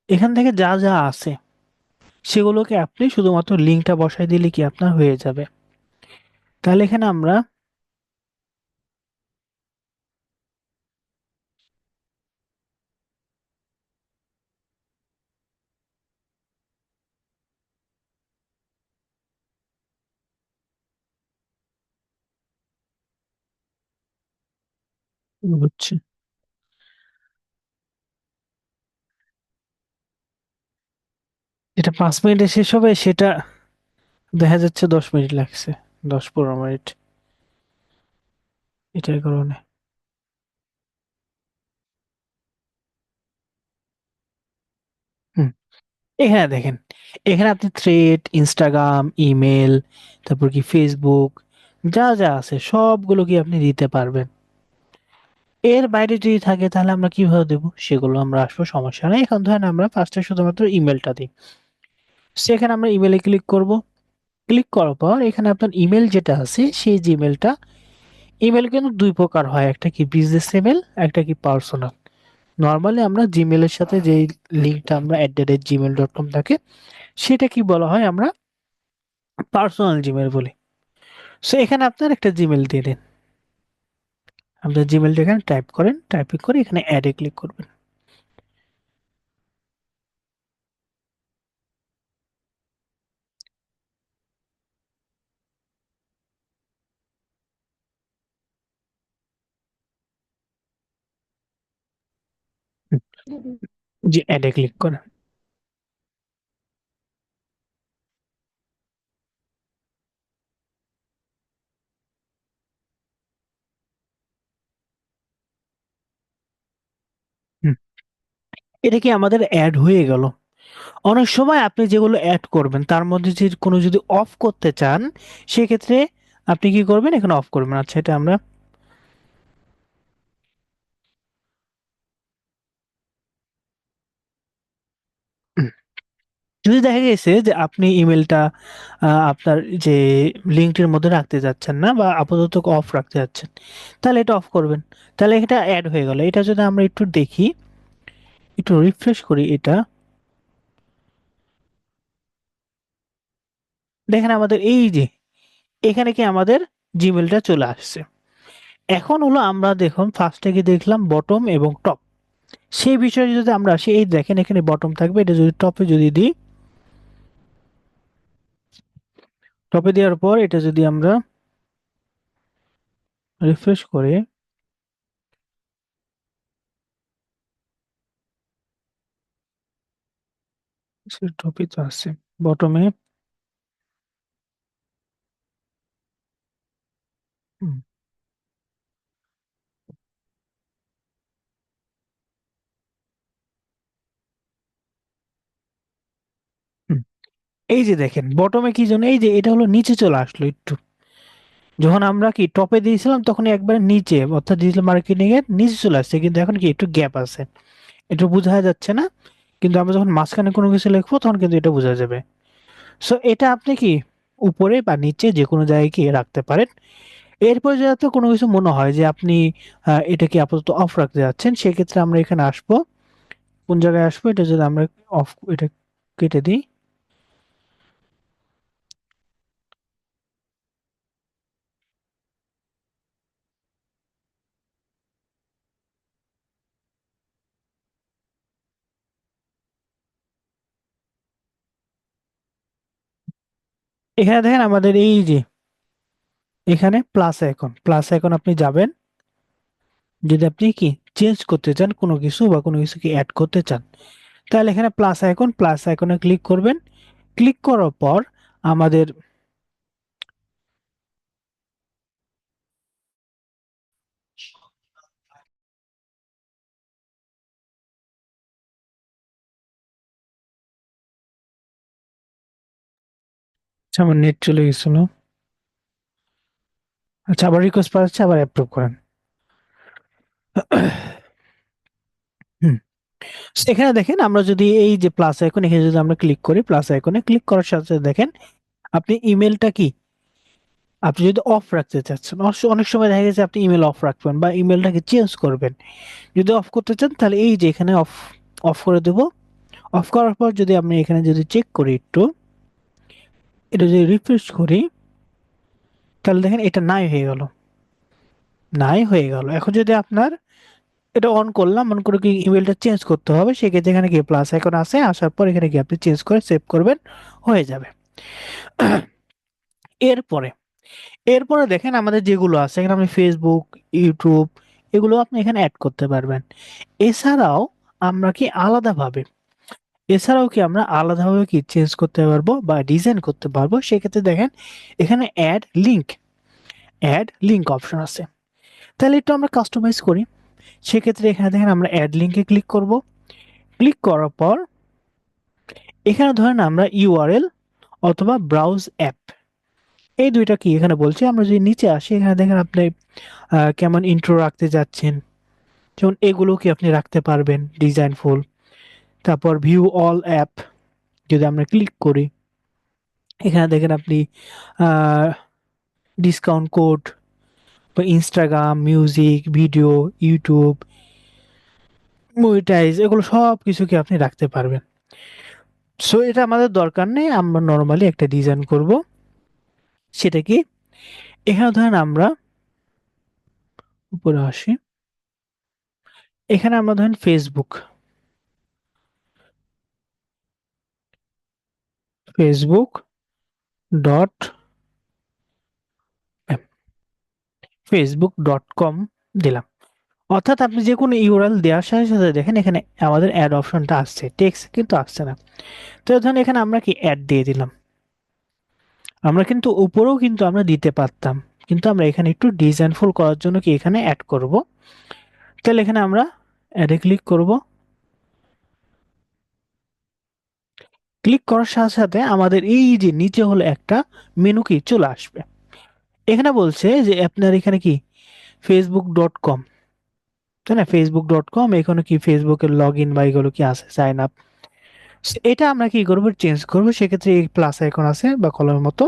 এখান থেকে যা যা আছে সেগুলোকে আপনি শুধুমাত্র লিঙ্কটা বসাই দিলে কি আপনার হয়ে যাবে। তাহলে এখানে আমরা হচ্ছে যেটা 5 মিনিটে শেষ হবে সেটা দেখা যাচ্ছে 10 মিনিট লাগছে, 10-15 মিনিট, এটার কারণে। হুম, এখানে দেখেন, এখানে আপনি থ্রেড, ইনস্টাগ্রাম, ইমেল, তারপর কি ফেসবুক, যা যা আছে সবগুলো কি আপনি দিতে পারবেন। এর বাইরে যদি থাকে তাহলে আমরা কিভাবে দেবো সেগুলো আমরা আসবো, সমস্যা নেই। এখন ধরেন আমরা ফার্স্টে শুধুমাত্র ইমেলটা দিই, সেখানে আমরা ইমেলে ক্লিক করব। ক্লিক করার পর এখানে আপনার ইমেল যেটা আছে সেই জিমেলটা, ইমেল কিন্তু দুই প্রকার হয়, একটা কি বিজনেস ইমেল, একটা কি পার্সোনাল। নর্মালি আমরা জিমেলের সাথে যে লিঙ্কটা আমরা @gmail.com থাকে সেটা কি বলা হয়, আমরা পার্সোনাল জিমেল বলি। সো এখানে আপনার একটা জিমেল দিয়ে দিন, আপনার জিমেলটা এখানে টাইপ করেন, টাইপিং করে এখানে অ্যাডে ক্লিক করবেন। জি, অ্যাডে ক্লিক করেন। হুম, এটা কি আমাদের অ্যাড হয়ে গেল। অনেক সময় আপনি যেগুলো অ্যাড করবেন তার মধ্যে যে কোনো যদি অফ করতে চান, সেক্ষেত্রে আপনি কি করবেন, এখানে অফ করবেন। আচ্ছা, এটা আমরা যদি দেখা গেছে যে আপনি ইমেলটা আপনার যে লিঙ্কটির মধ্যে রাখতে যাচ্ছেন না বা আপাতত অফ রাখতে যাচ্ছেন, তাহলে এটা অফ করবেন। তাহলে এটা অ্যাড হয়ে গেল। এটা যদি আমরা একটু দেখি, একটু রিফ্রেশ করি, এটা দেখেন আমাদের এই যে এখানে কি আমাদের জিমেলটা চলে আসছে। এখন হলো আমরা দেখুন ফার্স্টে কি দেখলাম বটম এবং টপ, সেই বিষয়ে যদি আমরা আসি, এই দেখেন এখানে বটম থাকবে, এটা যদি টপে যদি দিই, টপে দেওয়ার পর এটা যদি আমরা রিফ্রেশ করে, টপে তো আছে, বটমে এই যে দেখেন বটমে কি জন্য, এই যে এটা হলো নিচে চলে আসলো একটু। যখন আমরা কি টপে দিয়েছিলাম তখন একবারে নিচে, অর্থাৎ ডিজিটাল মার্কেটিং এর নিচে চলে আসছে, কিন্তু এখন কি একটু গ্যাপ আছে। এটা বোঝা যাচ্ছে না, কিন্তু আমরা যখন মাঝখানে কোনো কিছু লিখবো তখন কিন্তু এটা বোঝা যাবে। সো এটা আপনি কি উপরে বা নিচে যে কোনো জায়গায় কি রাখতে পারেন। এরপর যাতে কোনো কিছু মনে হয় যে আপনি এটাকে আপাতত অফ রাখতে যাচ্ছেন, সেক্ষেত্রে আমরা এখানে আসবো। কোন জায়গায় আসবো, এটা যদি আমরা অফ এটা কেটে দিই, এখানে দেখেন আমাদের এই যে এখানে প্লাস আইকন আপনি যাবেন যদি আপনি কি চেঞ্জ করতে চান কোনো কিছু বা কোনো কিছু কি অ্যাড করতে চান, তাহলে এখানে প্লাস আইকনে ক্লিক করবেন। ক্লিক করার পর আমাদের আচ্ছা, আমার নেট চলে গেছিল। আচ্ছা, আবার রিকোয়েস্ট পাঠাচ্ছে, আবার অ্যাপ্রুভ করেন। হুম, এখানে দেখেন আমরা যদি এই যে প্লাস আইকন, এখানে যদি আমরা ক্লিক করি, প্লাস আইকনে ক্লিক করার সাথে সাথে দেখেন আপনি ইমেলটা কি আপনি যদি অফ রাখতে চাচ্ছেন, অনেক সময় দেখা গেছে আপনি ইমেল অফ রাখবেন বা ইমেলটাকে চেঞ্জ করবেন। যদি অফ করতে চান তাহলে এই যে এখানে অফ অফ করে দেব। অফ করার পর যদি আমি এখানে যদি চেক করি একটু, এটা যদি রিফ্রেশ করি, তাহলে দেখেন এটা নাই হয়ে গেল। এখন যদি আপনার এটা অন করলাম, মনে করে কি ইমেলটা চেঞ্জ করতে হবে, সেক্ষেত্রে এখানে কি প্লাস আইকন আছে, আসার পর এখানে কি আপনি চেঞ্জ করে সেভ করবেন, হয়ে যাবে। এরপরে এরপরে দেখেন আমাদের যেগুলো আছে এখানে আপনি ফেসবুক, ইউটিউব, এগুলো আপনি এখানে অ্যাড করতে পারবেন। এছাড়াও আমরা কি আলাদাভাবে এছাড়াও কি আমরা আলাদাভাবে কি চেঞ্জ করতে পারবো বা ডিজাইন করতে পারবো। সেক্ষেত্রে দেখেন এখানে অ্যাড লিঙ্ক অপশন আছে। তাহলে একটু আমরা কাস্টমাইজ করি। সেক্ষেত্রে এখানে দেখেন আমরা অ্যাড লিঙ্কে ক্লিক করব। ক্লিক করার পর এখানে ধরেন আমরা ইউআরএল অথবা ব্রাউজ অ্যাপ, এই দুইটা কি এখানে বলছি। আমরা যদি নিচে আসি, এখানে দেখেন আপনি কেমন ইন্ট্রো রাখতে যাচ্ছেন, যেমন এগুলো কি আপনি রাখতে পারবেন ডিজাইনফুল। তারপর ভিউ অল অ্যাপ যদি আমরা ক্লিক করি, এখানে দেখেন আপনি ডিসকাউন্ট কোড বা Instagram, music, video, YouTube, monetize, এগুলো সব কিছু কি আপনি রাখতে পারবেন। সো এটা আমাদের দরকার নেই, আমরা নর্মালি একটা ডিজাইন করব। সেটা কি, এখানে ধরেন আমরা উপরে আসি, এখানে আমরা ধরেন ফেসবুক ডট ফেসবুক.com দিলাম। অর্থাৎ আপনি যে কোনো ইউআরএল দেওয়ার সাথে সাথে দেখেন এখানে আমাদের অ্যাড অপশনটা আসছে, টেক্সট কিন্তু আসছে না। তো ধরেন এখানে আমরা কি অ্যাড দিয়ে দিলাম। আমরা কিন্তু উপরেও কিন্তু আমরা দিতে পারতাম, কিন্তু আমরা এখানে একটু ডিজাইনফুল করার জন্য কি এখানে অ্যাড করব। তাহলে এখানে আমরা অ্যাডে ক্লিক করব। ক্লিক করার সাথে সাথে আমাদের এই যে নিচে হলো একটা মেনু কি চলে আসবে। এখানে বলছে যে আপনার এখানে কি ফেসবুক.com, তাই না, ফেসবুক.com, এখানে কি ফেসবুকের লগ ইন বা এগুলো কি আছে, সাইন আপ। এটা আমরা কি করব, চেঞ্জ করব। সেক্ষেত্রে এই প্লাস আইকন আছে বা কলমের মতো,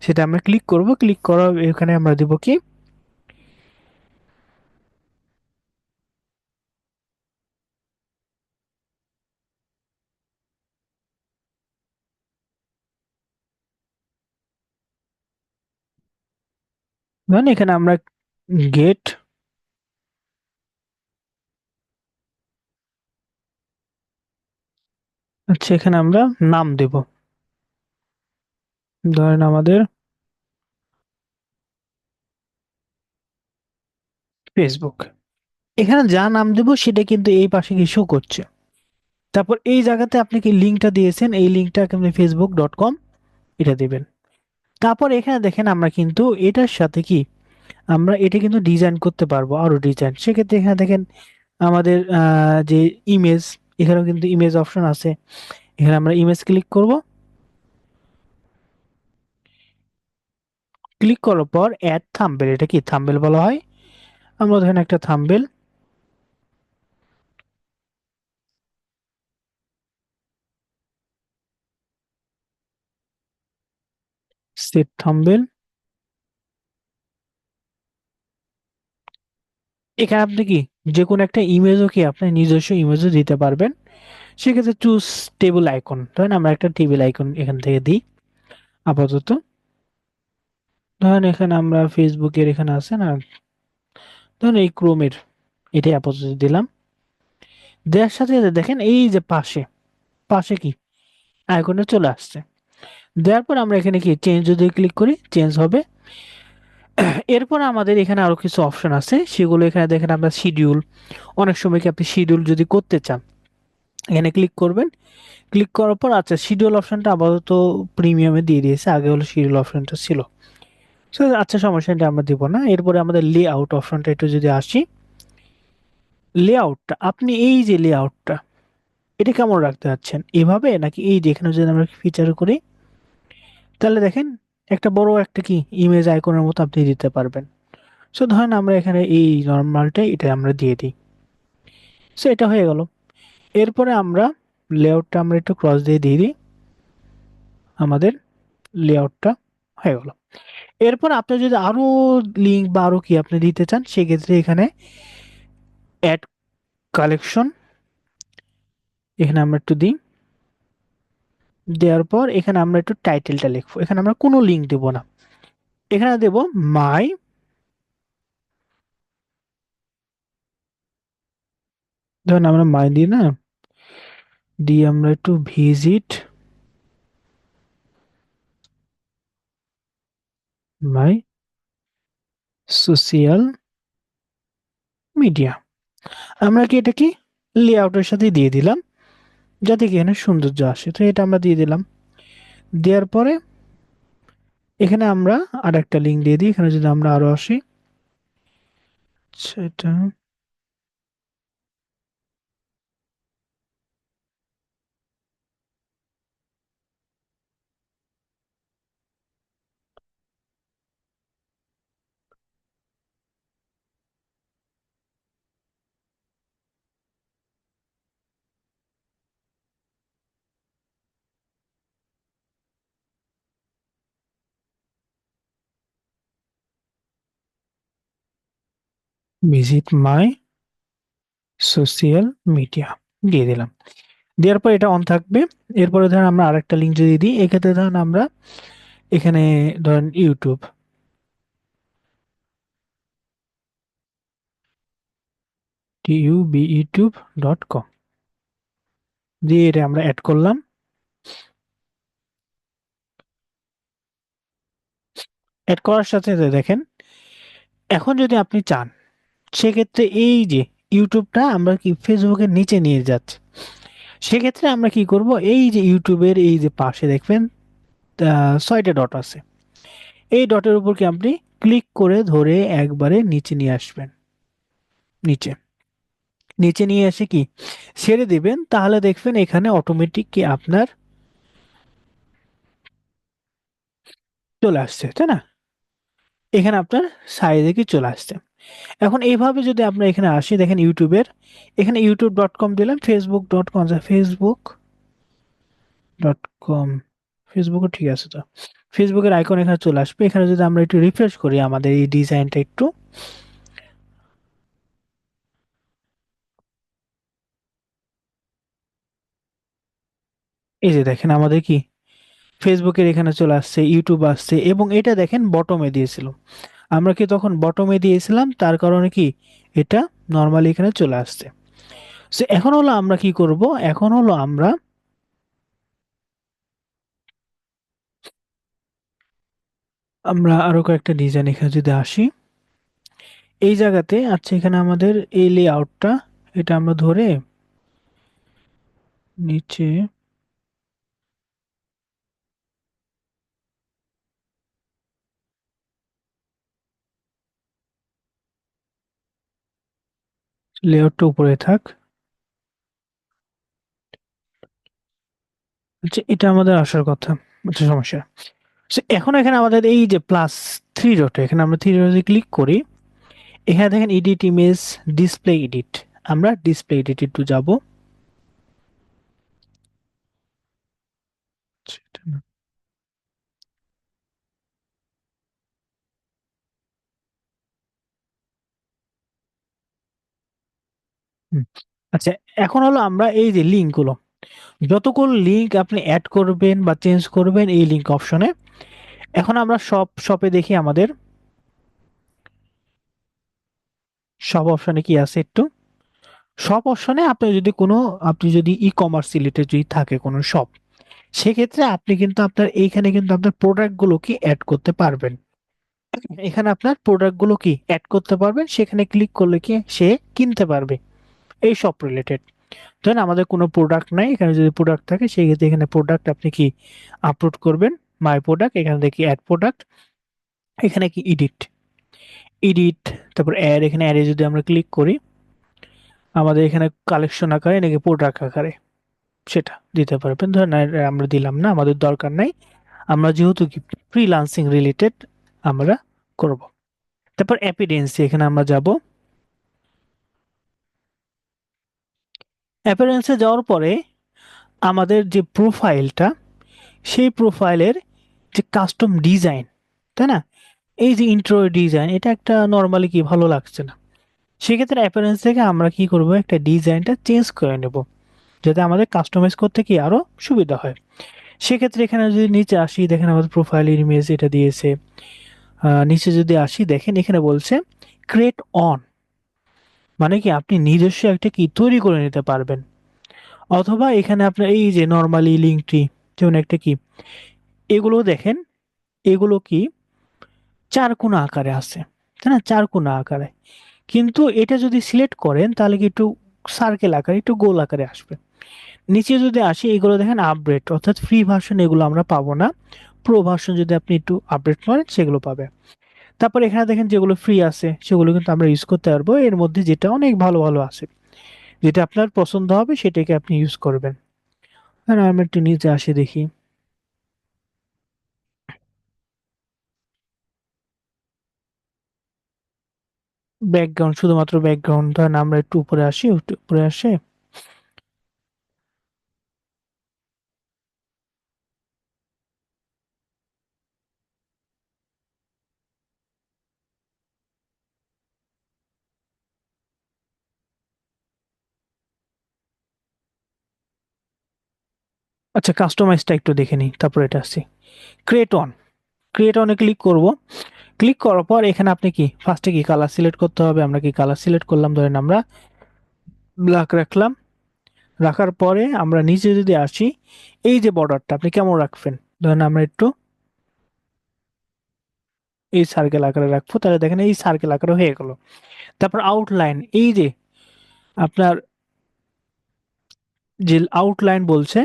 সেটা আমরা ক্লিক করব। ক্লিক করা এখানে আমরা দিব কি, ধরেন এখানে আমরা গেট, আচ্ছা এখানে আমরা নাম দেব, ধরেন আমাদের ফেসবুক। এখানে যা নাম দেব সেটা কিন্তু এই পাশে কি শো করছে। তারপর এই জায়গাতে আপনি কি লিঙ্কটা দিয়েছেন, এই লিঙ্কটা আপনি ফেসবুক.com এটা দিবেন। তারপর এখানে দেখেন আমরা কিন্তু এটার সাথে কি আমরা এটা কিন্তু ডিজাইন করতে পারবো, আরো ডিজাইন। সেক্ষেত্রে এখানে দেখেন আমাদের যে ইমেজ, এখানেও কিন্তু ইমেজ অপশন আছে। এখানে আমরা ইমেজ ক্লিক করব। ক্লিক করার পর অ্যাড থাম্বনেল, এটা কি থাম্বনেল বলা হয়। আমরা ধরেন একটা থাম্বনেল সেট থাম্বনেল। এখানে আপনি কি যে কোনো একটা ইমেজও কি আপনি নিজস্ব ইমেজও দিতে পারবেন। সেক্ষেত্রে চুজ টেবিল আইকন, ধরেন আমরা একটা টেবিল আইকন এখান থেকে দিই আপাতত। ধরেন এখানে আমরা ফেসবুকের এখানে আছে না, ধরেন এই ক্রোমের এটাই আপাতত দিলাম। দেওয়ার সাথে সাথে দেখেন এই যে পাশে পাশে কি আইকনে চলে আসছে। দেওয়ার পর আমরা এখানে কি চেঞ্জ যদি ক্লিক করি চেঞ্জ হবে। এরপর আমাদের এখানে আরো কিছু অপশন আছে, সেগুলো এখানে দেখেন আমরা শিডিউল, অনেক সময় কি আপনি শিডিউল যদি করতে চান এখানে ক্লিক করবেন। ক্লিক করার পর আচ্ছা শিডিউল অপশনটা আপাতত প্রিমিয়ামে দিয়ে দিয়েছে, আগে হলো শিডিউল অপশনটা ছিল। সো আচ্ছা সমস্যা নেই, আমরা দিব না। এরপরে আমাদের লে আউট অপশনটা একটু যদি আসি, লেআউটটা আপনি এই যে লেআউটটা এটা কেমন রাখতে চাচ্ছেন, এভাবে নাকি এই যে এখানে যদি আমরা ফিচার করি তাহলে দেখেন একটা বড় একটা কি ইমেজ আইকনের মতো আপনি দিতে পারবেন। সো ধরেন আমরা এখানে এই নর্মালটাই এটা আমরা দিয়ে দিই। সো এটা হয়ে গেল। এরপরে আমরা লেআউটটা আমরা একটু ক্রস দিয়ে দিয়ে দিই, আমাদের লেআউটটা হয়ে গেল। এরপর আপনি যদি আরো লিঙ্ক বা আরো কি আপনি দিতে চান সেক্ষেত্রে এখানে অ্যাড কালেকশন এখানে আমরা একটু দিই। দেওয়ার পর এখানে আমরা একটু টাইটেলটা লিখবো, এখানে আমরা কোনো লিঙ্ক দেব না, এখানে দেব মাই, ধরুন আমরা মাই দিই না, দিয়ে আমরা একটু ভিজিট মাই সোশিয়াল মিডিয়া। আমরা কি এটা কি লেআউটের সাথে দিয়ে দিলাম যাতে কি এখানে সৌন্দর্য আসে, তো এটা আমরা দিয়ে দিলাম। দেওয়ার পরে এখানে আমরা আর একটা লিঙ্ক দিয়ে দিই, এখানে যদি আমরা আরো আসি সেটা ভিজিট মাই সোশিয়াল মিডিয়া দিয়ে দিলাম। দেওয়ার পর এটা অন থাকবে। এরপরে ধরেন আমরা আরেকটা লিঙ্ক যদি দিই, এক্ষেত্রে ধরেন আমরা এখানে ধরেন ইউটিউব, youtube.com দিয়ে এটা আমরা অ্যাড করলাম। অ্যাড করার সাথে সাথে দেখেন এখন যদি আপনি চান সেক্ষেত্রে এই যে ইউটিউবটা আমরা কি ফেসবুকের নিচে নিয়ে যাচ্ছি, সেক্ষেত্রে আমরা কি করব, এই যে ইউটিউবের এই যে পাশে দেখবেন 6টা ডট আছে, এই ডটের উপর কি আপনি ক্লিক করে ধরে একবারে নিচে নিয়ে আসবেন। নিচে নিচে নিয়ে এসে কি ছেড়ে দিবেন, তাহলে দেখবেন এখানে অটোমেটিক কি আপনার চলে আসছে, তাই না? এখানে আপনার সাইজে কি চলে আসছে। এখন এইভাবে যদি আমরা এখানে আসি দেখেন ইউটিউবের এখানে youtube.com দিলাম, facebook.com, facebook.com, ফেসবুকও ঠিক আছে। তো ফেসবুকের আইকন এখানে চলে আসবে। এখানে যদি আমরা একটু রিফ্রেশ করি আমাদের এই ডিজাইনটা একটু, এই যে দেখেন আমাদের কি ফেসবুকের এখানে চলে আসছে, ইউটিউব আসছে, এবং এটা দেখেন বটমে দিয়েছিল। আমরা কি তখন বটমে দিয়েছিলাম, তার কারণে কি এটা নর্মালি এখানে চলে আসছে। সো এখন হলো আমরা কি করব, এখন হলো আমরা আরো কয়েকটা ডিজাইন এখানে যদি আসি এই জায়গাতে, আচ্ছা এখানে আমাদের এই লেআউটটা এটা আমরা ধরে নিচে লেআউটটা উপরে থাক। আচ্ছা এটা আমাদের আসার কথা, আচ্ছা সমস্যা। So, এখন এখানে আমাদের এই যে প্লাস থ্রি ডট, এখানে আমরা থ্রি ডটে ক্লিক করি, এখানে দেখেন এডিট ইমেজ, ডিসপ্লে এডিট, আমরা ডিসপ্লে এডিট একটু যাব। আচ্ছা, এখন হলো আমরা এই যে লিঙ্কগুলো, যতগুলো লিঙ্ক আপনি অ্যাড করবেন বা চেঞ্জ করবেন এই লিঙ্ক অপশনে। এখন আমরা শপে দেখি আমাদের শপ অপশনে কি আছে একটু। শপ অপশনে আপনি যদি ই কমার্স রিলেটেড যদি থাকে কোনো শপ, সেক্ষেত্রে আপনি কিন্তু এইখানে কিন্তু আপনার প্রোডাক্ট গুলো কি অ্যাড করতে পারবেন। এখানে আপনার প্রোডাক্ট গুলো কি অ্যাড করতে পারবেন, সেখানে ক্লিক করলে কি সে কিনতে পারবে এই শপ রিলেটেড। ধরেন আমাদের কোনো প্রোডাক্ট নাই, এখানে যদি প্রোডাক্ট থাকে সেই ক্ষেত্রে এখানে প্রোডাক্ট আপনি কি আপলোড করবেন, মাই প্রোডাক্ট, এখানে দেখি অ্যাড প্রোডাক্ট, এখানে কি এডিট, তারপর অ্যাড, এখানে অ্যাডে যদি আমরা ক্লিক করি আমাদের এখানে কালেকশন আকারে নাকি প্রোডাক্ট আকারে সেটা দিতে পারবেন। ধরেন আমরা দিলাম না, আমাদের দরকার নাই, আমরা যেহেতু কি ফ্রিল্যান্সিং রিলেটেড আমরা করব। তারপর অ্যাপিডেন্সি, এখানে আমরা যাব। অ্যাপিডেন্সে যাওয়ার পরে আমাদের যে প্রোফাইলটা, সেই প্রোফাইলের যে কাস্টম ডিজাইন, তাই না, এই যে ইন্ট্রো ডিজাইন, এটা একটা নর্মালি কি ভালো লাগছে না, সেক্ষেত্রে অ্যাপিয়ারেন্স থেকে আমরা কি করব, একটা ডিজাইনটা চেঞ্জ করে নেব যাতে আমাদের কাস্টমাইজ করতে কি আরো সুবিধা হয়। সেক্ষেত্রে এখানে যদি নিচে আসি, দেখেন আমাদের প্রোফাইলের ইমেজ এটা দিয়েছে। নিচে যদি আসি দেখেন এখানে বলছে ক্রিয়েট অন, মানে কি আপনি নিজস্ব একটা কি তৈরি করে নিতে পারবেন। অথবা এখানে আপনার এই যে নর্মালি লিঙ্কটি, যেমন একটা কি, এগুলো দেখেন, এগুলো কি চারকোনা আকারে আছে, তাই না, চারকোনা আকারে। কিন্তু এটা যদি সিলেক্ট করেন তাহলে কি একটু সার্কেল আকারে, একটু গোল আকারে আসবে। নিচে যদি আসি, এগুলো দেখেন আপডেট, অর্থাৎ ফ্রি ভার্সন এগুলো আমরা পাবো না, প্রো ভার্সন যদি আপনি একটু আপডেট করেন সেগুলো পাবে। তারপর এখানে দেখেন যেগুলো ফ্রি আছে সেগুলো কিন্তু আমরা ইউজ করতে পারবো, এর মধ্যে যেটা অনেক ভালো ভালো আছে, যেটা আপনার পছন্দ হবে সেটাকে আপনি ইউজ করবেন। আর আমি একটু নিচে আসি দেখি, ব্যাকগ্রাউন্ড, শুধুমাত্র ব্যাকগ্রাউন্ড, ধরেন আমরা একটু উপরে আসি, উপরে আসে আচ্ছা কাস্টমাইজটা একটু দেখে নিই, তারপর এটা আসছি ক্রিয়েট অন। ক্রিয়েট অনে ক্লিক করব। ক্লিক করার পর এখানে আপনি কি ফার্স্টে কি কালার সিলেক্ট করতে হবে, আমরা কি কালার সিলেক্ট করলাম, ধরেন আমরা ব্ল্যাক রাখলাম। রাখার পরে আমরা নিচে যদি আসি, এই যে বর্ডারটা আপনি কেমন রাখবেন, ধরেন আমরা একটু এই সার্কেল আকারে রাখবো, তাহলে দেখেন এই সার্কেল আকারে হয়ে গেল। তারপর আউটলাইন, এই যে আপনার যে আউটলাইন বলছে,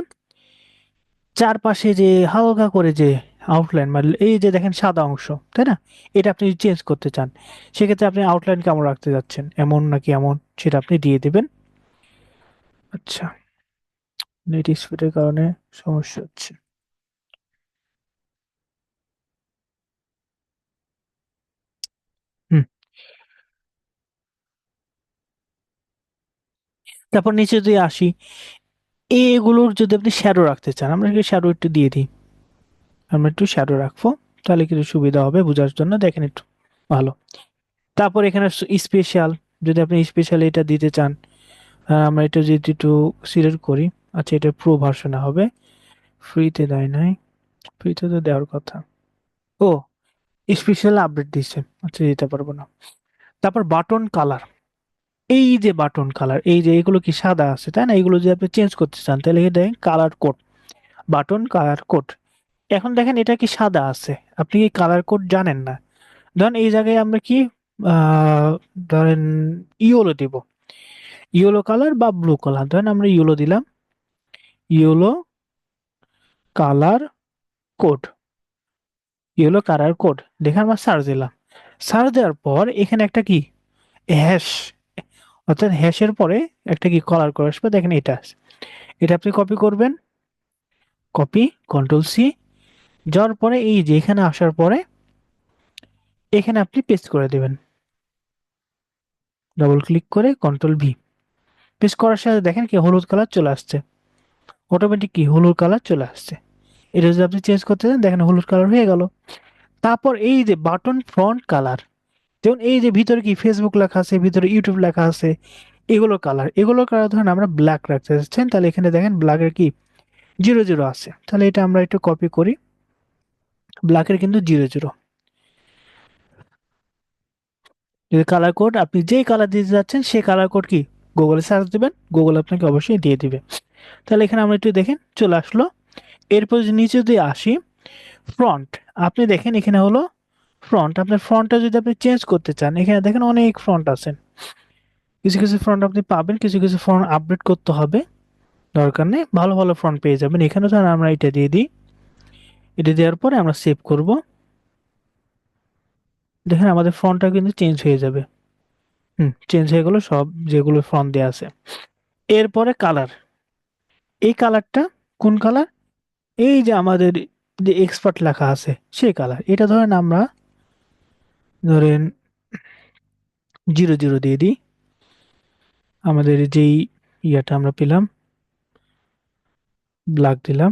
চারপাশে যে হালকা করে যে আউটলাইন, মানে এই যে দেখেন সাদা অংশ, তাই না, এটা আপনি চেঞ্জ করতে চান, সেক্ষেত্রে আপনি আউটলাইন কেমন রাখতে যাচ্ছেন, এমন নাকি এমন, সেটা আপনি দিয়ে দিবেন। আচ্ছা, নেট স্পিডের কারণে সমস্যা হচ্ছে। হুম। তারপর নিচে যদি আসি, এগুলোর যদি আপনি শ্যাডো রাখতে চান, আমরা শ্যাডো একটু দিয়ে দিই, আমরা একটু শ্যাডো রাখবো, তাহলে কিছু সুবিধা হবে বোঝার জন্য, দেখেন একটু ভালো। তারপর এখানে স্পেশাল, যদি আপনি স্পেশাল এটা দিতে চান, আমরা এটা যদি একটু সিলেক্ট করি, আচ্ছা এটা প্রো ভার্সনে হবে, ফ্রিতে দেয় নাই, ফ্রিতে তো দেওয়ার কথা, ও স্পেশাল আপডেট দিচ্ছে, আচ্ছা দিতে পারবো না। তারপর বাটন কালার, এই যে বাটন কালার, এই যে এগুলো কি সাদা আছে তাই না, এগুলো যদি আপনি চেঞ্জ করতে চান তাহলে দেখেন colour code, button colour code. এখন দেখেন এটা কি সাদা আছে, আপনি কি কালার কোড জানেন না, ধরেন এই জায়গায় আমরা কি আহ ধরেন ইয়েলো দিব, ইয়েলো কালার বা ব্লু কালার, ধরেন আমরা ইয়েলো দিলাম, yellow colour code, yellow colour code দেখে আমরা সার্চ দিলাম। সার্চ দেওয়ার পর এখানে একটা কি হ্যাশ, অর্থাৎ হ্যাশের পরে একটা কি কালার করে আসবে, দেখেন এটা আছে। এটা আপনি কপি করবেন, কপি, কন্ট্রোল সি, যাওয়ার পরে এই যে এখানে আসার পরে এখানে আপনি পেস্ট করে দেবেন, ডাবল ক্লিক করে কন্ট্রোল ভি, পেস্ট করার সাথে দেখেন কি হলুদ কালার চলে আসছে, অটোমেটিক কি হলুদ কালার চলে আসছে। এটা যদি আপনি চেঞ্জ করতে চান দেখেন হলুদ কালার হয়ে গেল। তারপর এই যে বাটন ফ্রন্ট কালার, যেমন এই যে ভিতরে কি ফেসবুক লেখা আছে, ভিতরে ইউটিউব লেখা আছে, এগুলো কালার ধরেন আমরা ব্ল্যাক রাখতে চাচ্ছেন, তাহলে এখানে দেখেন ব্ল্যাকের কি 00 আছে, তাহলে এটা আমরা একটু কপি করি, ব্ল্যাকের কিন্তু 00। যদি কালার কোড আপনি যেই কালার দিতে যাচ্ছেন সেই কালার কোড কি গুগলে সার্চ দিবেন, গুগল আপনাকে অবশ্যই দিয়ে দিবে। তাহলে এখানে আমরা একটু দেখেন চলে আসলো। এরপর যদি নিচে যদি আসি, ফ্রন্ট, আপনি দেখেন এখানে হলো ফ্রন্ট, আপনার ফ্রন্টটা যদি আপনি চেঞ্জ করতে চান, এখানে দেখেন অনেক ফ্রন্ট আছে, কিছু কিছু ফ্রন্ট আপনি পাবেন, কিছু কিছু ফ্রন্ট আপডেট করতে হবে, দরকার নেই, ভালো ভালো ফ্রন্ট পেয়ে যাবেন। এখানে ধরেন আমরা এটা দিয়ে দিই, এটা দেওয়ার পরে আমরা সেভ করব, দেখেন আমাদের ফন্টটা কিন্তু চেঞ্জ হয়ে যাবে। চেঞ্জ হয়ে গেল সব যেগুলো ফন্ট দেওয়া আছে। এরপরে কালার, এই কালারটা কোন কালার, এই যে আমাদের যে এক্সপার্ট লেখা আছে সেই কালার, এটা ধরেন আমরা ধরেন 00 দিয়ে দিই, আমাদের যেই ইয়াটা আমরা পেলাম, ব্ল্যাক দিলাম,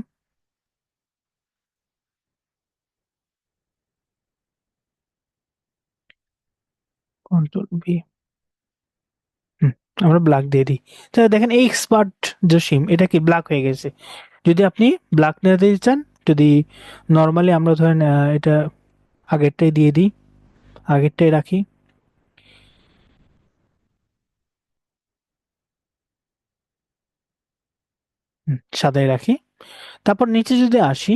কন্ট্রোল ভি, আমরা ব্ল্যাক দিয়ে দিই, তাহলে দেখেন এই এক্সপার্ট জসিম এটা কি ব্ল্যাক হয়ে গেছে। যদি আপনি ব্ল্যাক নিয়ে দিতে চান, যদি নর্মালি আমরা ধরেন এটা আগেরটাই দিয়ে দিই, আগেরটাই রাখি, সাদাই রাখি। তারপর নিচে যদি আসি,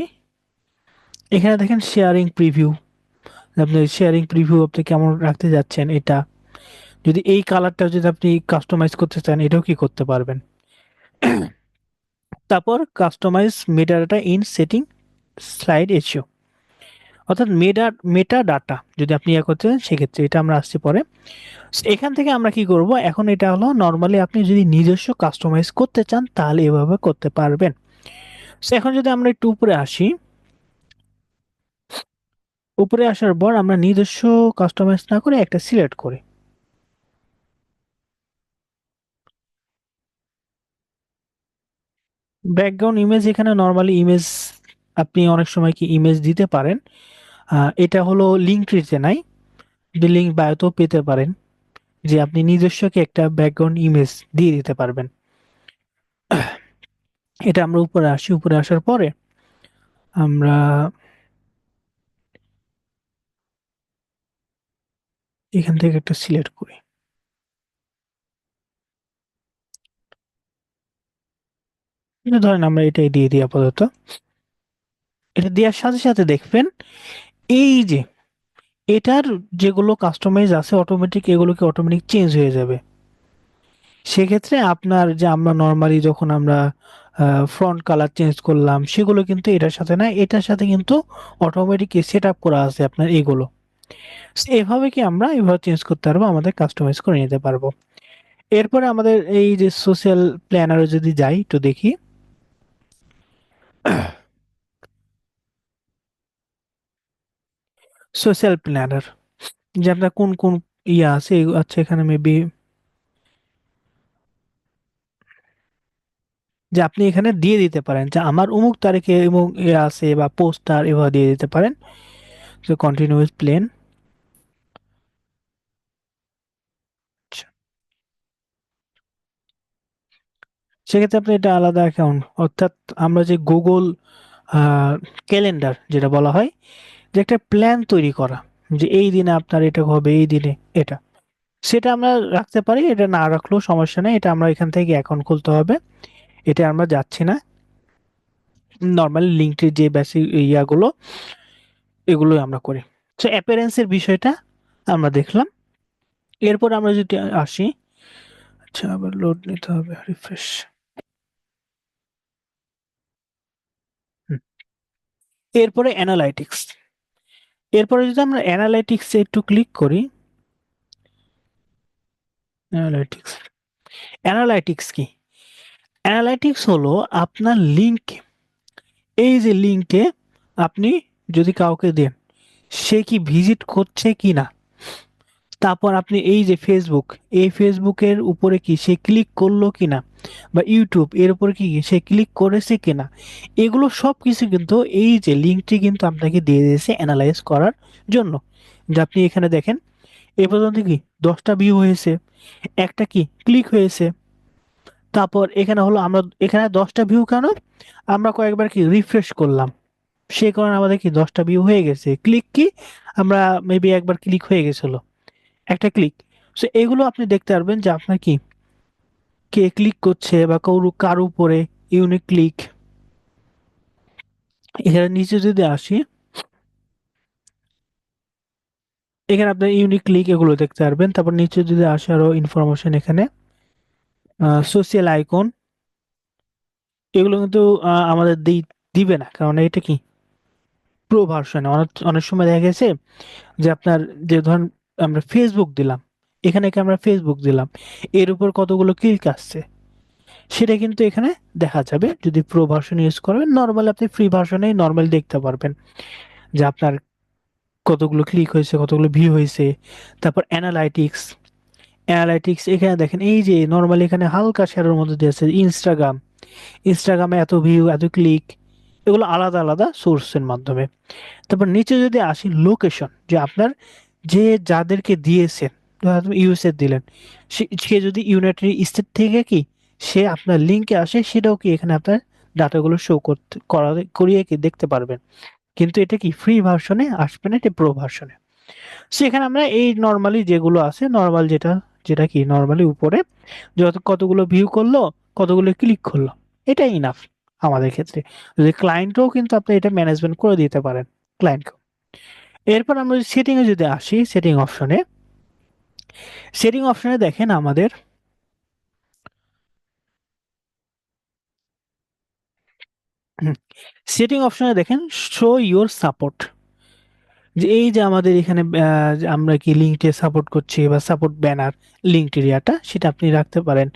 এখানে দেখেন শেয়ারিং প্রিভিউ, আপনি শেয়ারিং প্রিভিউ আপনি কেমন রাখতে যাচ্ছেন, এটা যদি এই কালারটা যদি আপনি কাস্টমাইজ করতে চান এটাও কি করতে পারবেন। তারপর customize meta data in setting slide SEO, অর্থাৎ মেটা ডাটা যদি আপনি ইয়ে করতে চান সেক্ষেত্রে এটা আমরা আসছি পরে। So, এখান থেকে আমরা কি করব, এখন এটা হলো নর্মালি আপনি যদি নিজস্ব কাস্টমাইজ করতে চান তাহলে এভাবে করতে পারবেন। So, এখন যদি আমরা একটু উপরে আসি, উপরে আসার পর আমরা নিজস্ব কাস্টমাইজ না করে একটা সিলেক্ট করি, ব্যাকগ্রাউন্ড ইমেজ, এখানে নর্মালি ইমেজ আপনি অনেক সময় কি ইমেজ দিতে পারেন, এটা হলো লিঙ্ক ট্রিতে নাই, লিঙ্ক বায়োতেও পেতে পারেন, যে আপনি নিজস্বকে একটা ব্যাকগ্রাউন্ড ইমেজ দিয়ে দিতে পারবেন। এটা আমরা উপরে আসি, উপরে আসার পরে আমরা এখান থেকে একটা সিলেক্ট করি, এটা ধরেন আমরা এটাই দিয়ে দিই আপাতত। এটা দেওয়ার সাথে সাথে দেখবেন এই যে এটার যেগুলো কাস্টমাইজ আছে অটোমেটিক এগুলোকে অটোমেটিক চেঞ্জ হয়ে যাবে। সেক্ষেত্রে আপনার যে আমরা নর্মালি যখন আমরা ফ্রন্ট কালার চেঞ্জ করলাম সেগুলো কিন্তু এটার সাথে না, এটার সাথে কিন্তু অটোমেটিক সেট আপ করা আছে আপনার এগুলো। So, এভাবে কি আমরা এভাবে চেঞ্জ করতে পারবো, আমাদের কাস্টমাইজ করে নিতে পারবো। এরপরে আমাদের এই যে সোশ্যাল প্ল্যানারে যদি যাই একটু দেখি, সোশ্যাল প্ল্যানার যে আপনার কোন কোন ইয়ে আছে আচ্ছা এখানে মেবি যে আপনি এখানে দিয়ে দিতে পারেন যে আমার অমুক তারিখে এবং ইয়ে আছে বা পোস্টার এভাবে দিয়ে দিতে পারেন। তো কন্টিনিউ উইথ প্লেন, সেক্ষেত্রে আপনি এটা আলাদা অ্যাকাউন্ট, অর্থাৎ আমরা যে গুগল ক্যালেন্ডার যেটা বলা হয়, যে একটা প্ল্যান তৈরি করা যে এই দিনে আপনার এটা হবে, এই দিনে এটা, সেটা আমরা রাখতে পারি, এটা না রাখলেও সমস্যা নেই, এটা আমরা এখান থেকে অ্যাকাউন্ট খুলতে হবে, এটা আমরা যাচ্ছি না, নর্মালি লিঙ্কটির যে বেসিক ইয়াগুলো এগুলোই আমরা করি। তো অ্যাপিয়ারেন্সের বিষয়টা আমরা দেখলাম। এরপর আমরা যদি আসি, আচ্ছা আবার লোড নিতে হবে, রিফ্রেশ। এরপরে অ্যানালাইটিক্স, এরপরে যদি আমরা অ্যানালাইটিক্সে একটু ক্লিক করি, অ্যানালাইটিক্স, অ্যানালাইটিক্স কি, অ্যানালাইটিক্স হলো আপনার লিঙ্ক, এই যে লিঙ্কে আপনি যদি কাউকে দেন সে কি ভিজিট করছে কি না, তারপর আপনি এই যে ফেসবুক, এই ফেসবুকের উপরে কি সে ক্লিক করলো কিনা, বা ইউটিউব এর উপরে কি সে ক্লিক করেছে কিনা, এগুলো সব কিছু কিন্তু এই যে লিঙ্কটি কিন্তু আপনাকে দিয়ে দিয়েছে অ্যানালাইজ করার জন্য। যে আপনি এখানে দেখেন এ পর্যন্ত কি 10টা ভিউ হয়েছে, একটা কি ক্লিক হয়েছে। তারপর এখানে হলো আমরা এখানে 10টা ভিউ কেন, আমরা কয়েকবার কি রিফ্রেশ করলাম, সেই কারণে আমাদের কি 10টা ভিউ হয়ে গেছে। ক্লিক কি, আমরা মেবি একবার ক্লিক হয়ে গেছিল, একটা ক্লিক। সো এগুলো আপনি দেখতে পারবেন যে আপনার কি কে ক্লিক করছে বা কার উপরে ইউনিক ক্লিক। এখানে নিচে যদি আসি, এখানে আপনার ইউনিক ক্লিক এগুলো দেখতে পারবেন। তারপর নিচে যদি আসে আরো ইনফরমেশন, এখানে সোশ্যাল আইকন, এগুলো কিন্তু আমাদের দিবে না, কারণ এটা কি প্রো ভার্সনে। অনেক অনেক সময় দেখা গেছে যে আপনার, যে ধরুন আমরা ফেসবুক দিলাম, এখানে কি আমরা ফেসবুক দিলাম, এর উপর কতগুলো ক্লিক আসছে সেটা কিন্তু এখানে দেখা যাবে যদি প্রো ভার্সন ইউজ করবেন। নর্মালি আপনি ফ্রি ভার্সনে নর্মালি দেখতে পারবেন যে আপনার কতগুলো ক্লিক হয়েছে, কতগুলো ভিউ হয়েছে। তারপর অ্যানালাইটিক্স, অ্যানালাইটিক্স এখানে দেখেন এই যে নর্মালি এখানে হালকা শেয়ারের মধ্যে দিয়েছে ইনস্টাগ্রামে এত ভিউ, এত ক্লিক, এগুলো আলাদা আলাদা সোর্সের মাধ্যমে। তারপর নিচে যদি আসি লোকেশন, যে আপনার যে যাদেরকে দিয়েছেন, ইউএসএ দিলেন, সে যদি ইউনাইটেড স্টেট থেকে কি সে আপনার লিঙ্কে আসে, সেটাও কি এখানে আপনার ডাটাগুলো শো করতে করিয়ে কি দেখতে পারবেন। কিন্তু এটা কি ফ্রি ভার্সনে আসবে না, এটা প্রো ভার্সনে। সেখানে আমরা এই নর্মালি যেগুলো আছে, নর্মাল যেটা যেটা কি নর্মালি উপরে কতগুলো ভিউ করলো, কতগুলো ক্লিক করলো, এটাই ইনাফ আমাদের ক্ষেত্রে। যদি ক্লায়েন্টও কিন্তু আপনি এটা ম্যানেজমেন্ট করে দিতে পারেন ক্লায়েন্টকে। এরপর আমরা সেটিং এ যদি আসি, সেটিং অপশনে দেখেন আমাদের সেটিং অপশনে দেখেন শো ইওর সাপোর্ট, যে এই যে আমাদের এখানে যে আমরা কি লিঙ্কটে সাপোর্ট করছি বা সাপোর্ট ব্যানার লিঙ্ক এরিয়াটা, সেটা আপনি রাখতে পারেন,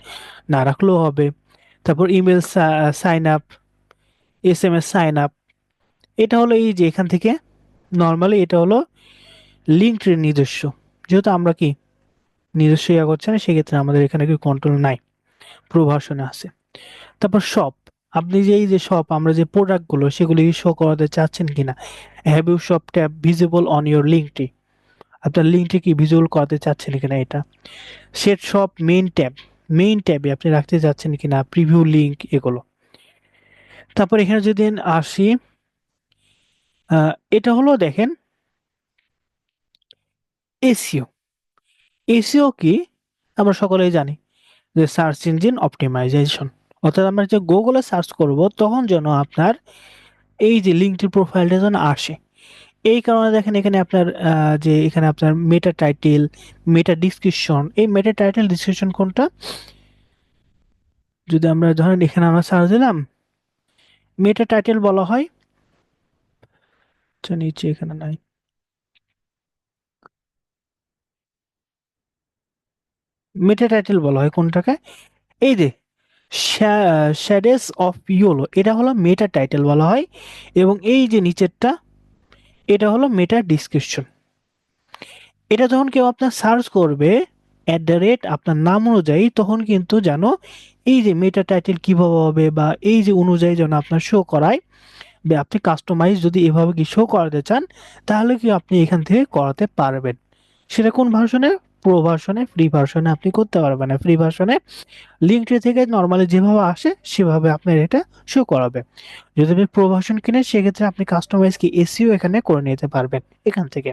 না রাখলেও হবে। তারপর email sign up, SMS sign up, এটা হলো এই যে এখান থেকে নর্মালি এটা হলো লিঙ্কডইন নিজস্ব, যেহেতু আমরা কি নিজস্ব ইয়া করছে না, সেক্ষেত্রে আমাদের এখানে কি কন্ট্রোল নাই, প্রো ভার্সনে আছে। তারপর শপ, আপনি যে এই যে শপ আমরা যে প্রোডাক্টগুলো সেগুলি শো করাতে চাচ্ছেন কিনা, have you shop tab visible on your লিঙ্কটি, আপনার লিঙ্কটি কি ভিজুয়াল করাতে চাচ্ছেন কিনা এটা। সেট শপ মেইন ট্যাবে আপনি রাখতে চাচ্ছেন কিনা, প্রিভিউ লিঙ্ক এগুলো। তারপর এখানে যদি আসি, এটা হলো দেখেন এসইও। এসইও কি আমরা সকলেই জানি যে সার্চ ইঞ্জিন অপটিমাইজেশন, অর্থাৎ আমরা যে গুগলে সার্চ করব তখন যেন আপনার এই যে লিঙ্কটির প্রোফাইলটা যেন আসে। এই কারণে দেখেন এখানে আপনার যে এখানে আপনার মেটা টাইটেল, মেটা ডিসক্রিপশন, এই মেটা টাইটেল ডিসক্রিপশন কোনটা, যদি আমরা ধরেন এখানে আমরা সার্চ দিলাম মেটা টাইটেল বলা হয়, আচ্ছা নিচে এখানে নাই, মেটা টাইটেল বলা হয় কোনটাকে, এই যে শ্যাডেস অফ ইয়োলো, এটা হলো মেটা টাইটেল বলা হয়। এবং এই যে নিচেরটা, এটা হলো মেটা ডিসক্রিপশন। এটা যখন কেউ আপনার সার্চ করবে আপনার নাম অনুযায়ী, তখন কিন্তু যেন এই যে মেটা টাইটেল কিভাবে হবে বা এই যে অনুযায়ী যেন আপনার শো করায়, বা আপনি কাস্টমাইজ যদি এভাবে কি শো করাতে চান, তাহলে কি আপনি এখান থেকে করাতে পারবেন। সেটা কোন ভার্সনে, প্রো ভার্সনে। ফ্রি ভার্সনে আপনি করতে পারবেন না। ফ্রি ভার্সনে লিঙ্কটি থেকে নর্মালি যেভাবে আসে সেভাবে আপনার এটা শো করাবে। যদি আপনি প্রো ভার্সন কিনেন, সেক্ষেত্রে আপনি কাস্টমাইজ কি এসইও এখানে করে নিতে পারবেন এখান থেকে।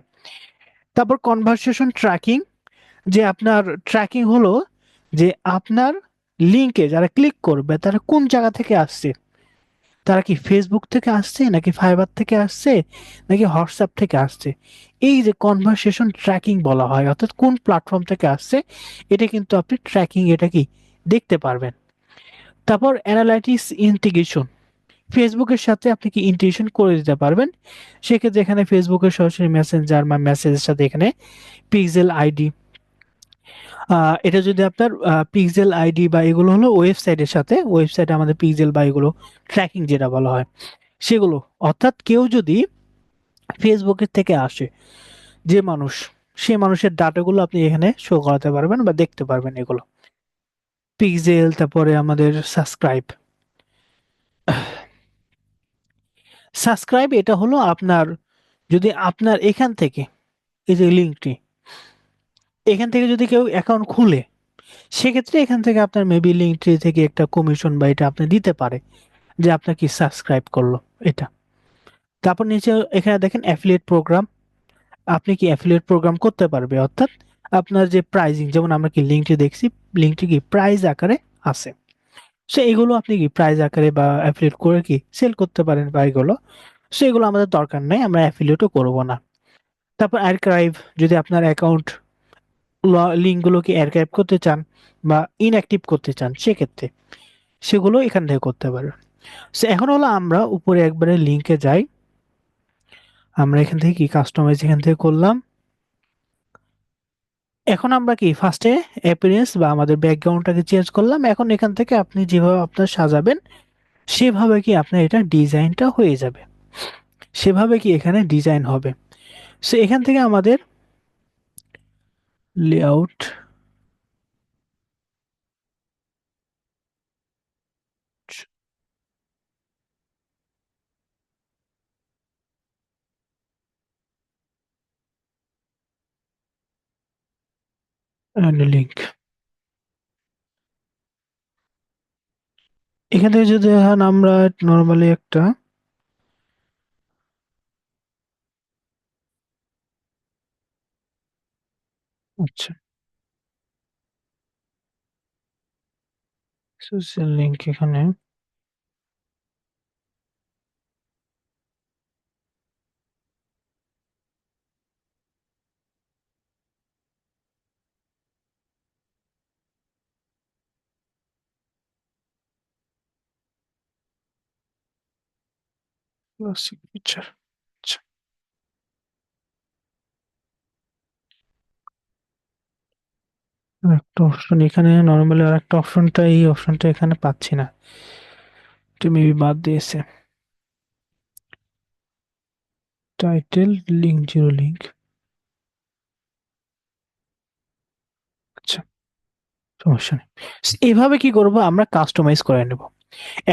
তারপর কনভারসেশন ট্র্যাকিং, যে আপনার ট্র্যাকিং হলো যে আপনার লিঙ্কে যারা ক্লিক করবে তারা কোন জায়গা থেকে আসছে, তারা কি ফেসবুক থেকে আসছে, নাকি ফাইবার থেকে আসছে, নাকি হোয়াটসঅ্যাপ থেকে আসছে। এই যে কনভারসেশন ট্র্যাকিং বলা হয়, অর্থাৎ কোন প্ল্যাটফর্ম থেকে আসছে, এটা কিন্তু আপনি ট্র্যাকিং এটা কি দেখতে পারবেন। তারপর অ্যানালাইটিক্স ইন্টিগ্রেশন, ফেসবুকের সাথে আপনি কি ইন্টিগ্রেশন করে দিতে পারবেন। সেক্ষেত্রে এখানে ফেসবুকের সরাসরি মেসেঞ্জার বা মেসেজের সাথে এখানে পিক্সেল আইডি, এটা যদি আপনার পিক্সেল আইডি বা এগুলো হলো ওয়েবসাইটের সাথে, ওয়েবসাইটে আমাদের পিক্সেল বা এগুলো ট্র্যাকিং যেটা বলা হয় সেগুলো, অর্থাৎ কেউ যদি ফেসবুকের থেকে আসে যে মানুষ, সে মানুষের ডাটাগুলো আপনি এখানে শো করাতে পারবেন বা দেখতে পারবেন এগুলো। পিক্সেল, তারপরে আমাদের সাবস্ক্রাইব, এটা হলো আপনার যদি আপনার এখান থেকে এই যে লিঙ্কটি, এখান থেকে যদি কেউ অ্যাকাউন্ট খুলে, সেক্ষেত্রে এখান থেকে আপনার মেবি লিঙ্কট্রি থেকে একটা কমিশন বা এটা আপনি দিতে পারে যে আপনার কি সাবস্ক্রাইব করলো এটা। তারপর নিচে এখানে দেখেন অ্যাফিলিয়েট প্রোগ্রাম, আপনি কি অ্যাফিলিয়েট প্রোগ্রাম করতে পারবে, অর্থাৎ আপনার যে প্রাইজিং, যেমন আমরা কি লিঙ্কটি দেখছি, লিঙ্কটি কি প্রাইজ আকারে আছে, সো এগুলো আপনি কি প্রাইজ আকারে বা অ্যাফিলিয়েট করে কি সেল করতে পারেন বা এগুলো, সো এগুলো আমাদের দরকার নেই, আমরা অ্যাফিলিয়েটও করব না। তারপর আর্কাইভ, যদি আপনার অ্যাকাউন্ট লিঙ্কগুলোকে আর্কাইভ করতে চান বা ইনঅ্যাক্টিভ করতে চান, সেক্ষেত্রে সেগুলো এখান থেকে করতে পারবেন। সো এখন হলো আমরা উপরে একবারে লিঙ্কে যাই, আমরা এখান থেকে কি কাস্টমাইজ এখান থেকে করলাম। এখন আমরা কি ফার্স্টে অ্যাপিয়ারেন্স বা আমাদের ব্যাকগ্রাউন্ডটাকে চেঞ্জ করলাম। এখন এখান থেকে আপনি যেভাবে আপনার সাজাবেন সেভাবে কি আপনার এটা ডিজাইনটা হয়ে যাবে, সেভাবে কি এখানে ডিজাইন হবে। সো এখান থেকে আমাদের লেআউট, লিঙ্ক, এখান থেকে যদি এখন আমরা নর্মালি একটা আচ্ছা সোশ্যাল লিঙ্ক এখানে ক্লাসিক ফিচার, আচ্ছা একটা অপশন এখানে নর্মালি, আর একটা অপশনটা এই অপশনটা এখানে পাচ্ছি না, তো মেবি বাদ দিয়েছে। টাইটেল লিঙ্ক, জিরো লিঙ্ক, আচ্ছা সমস্যা নেই। এইভাবে কি করব, আমরা কাস্টমাইজ করে নেব।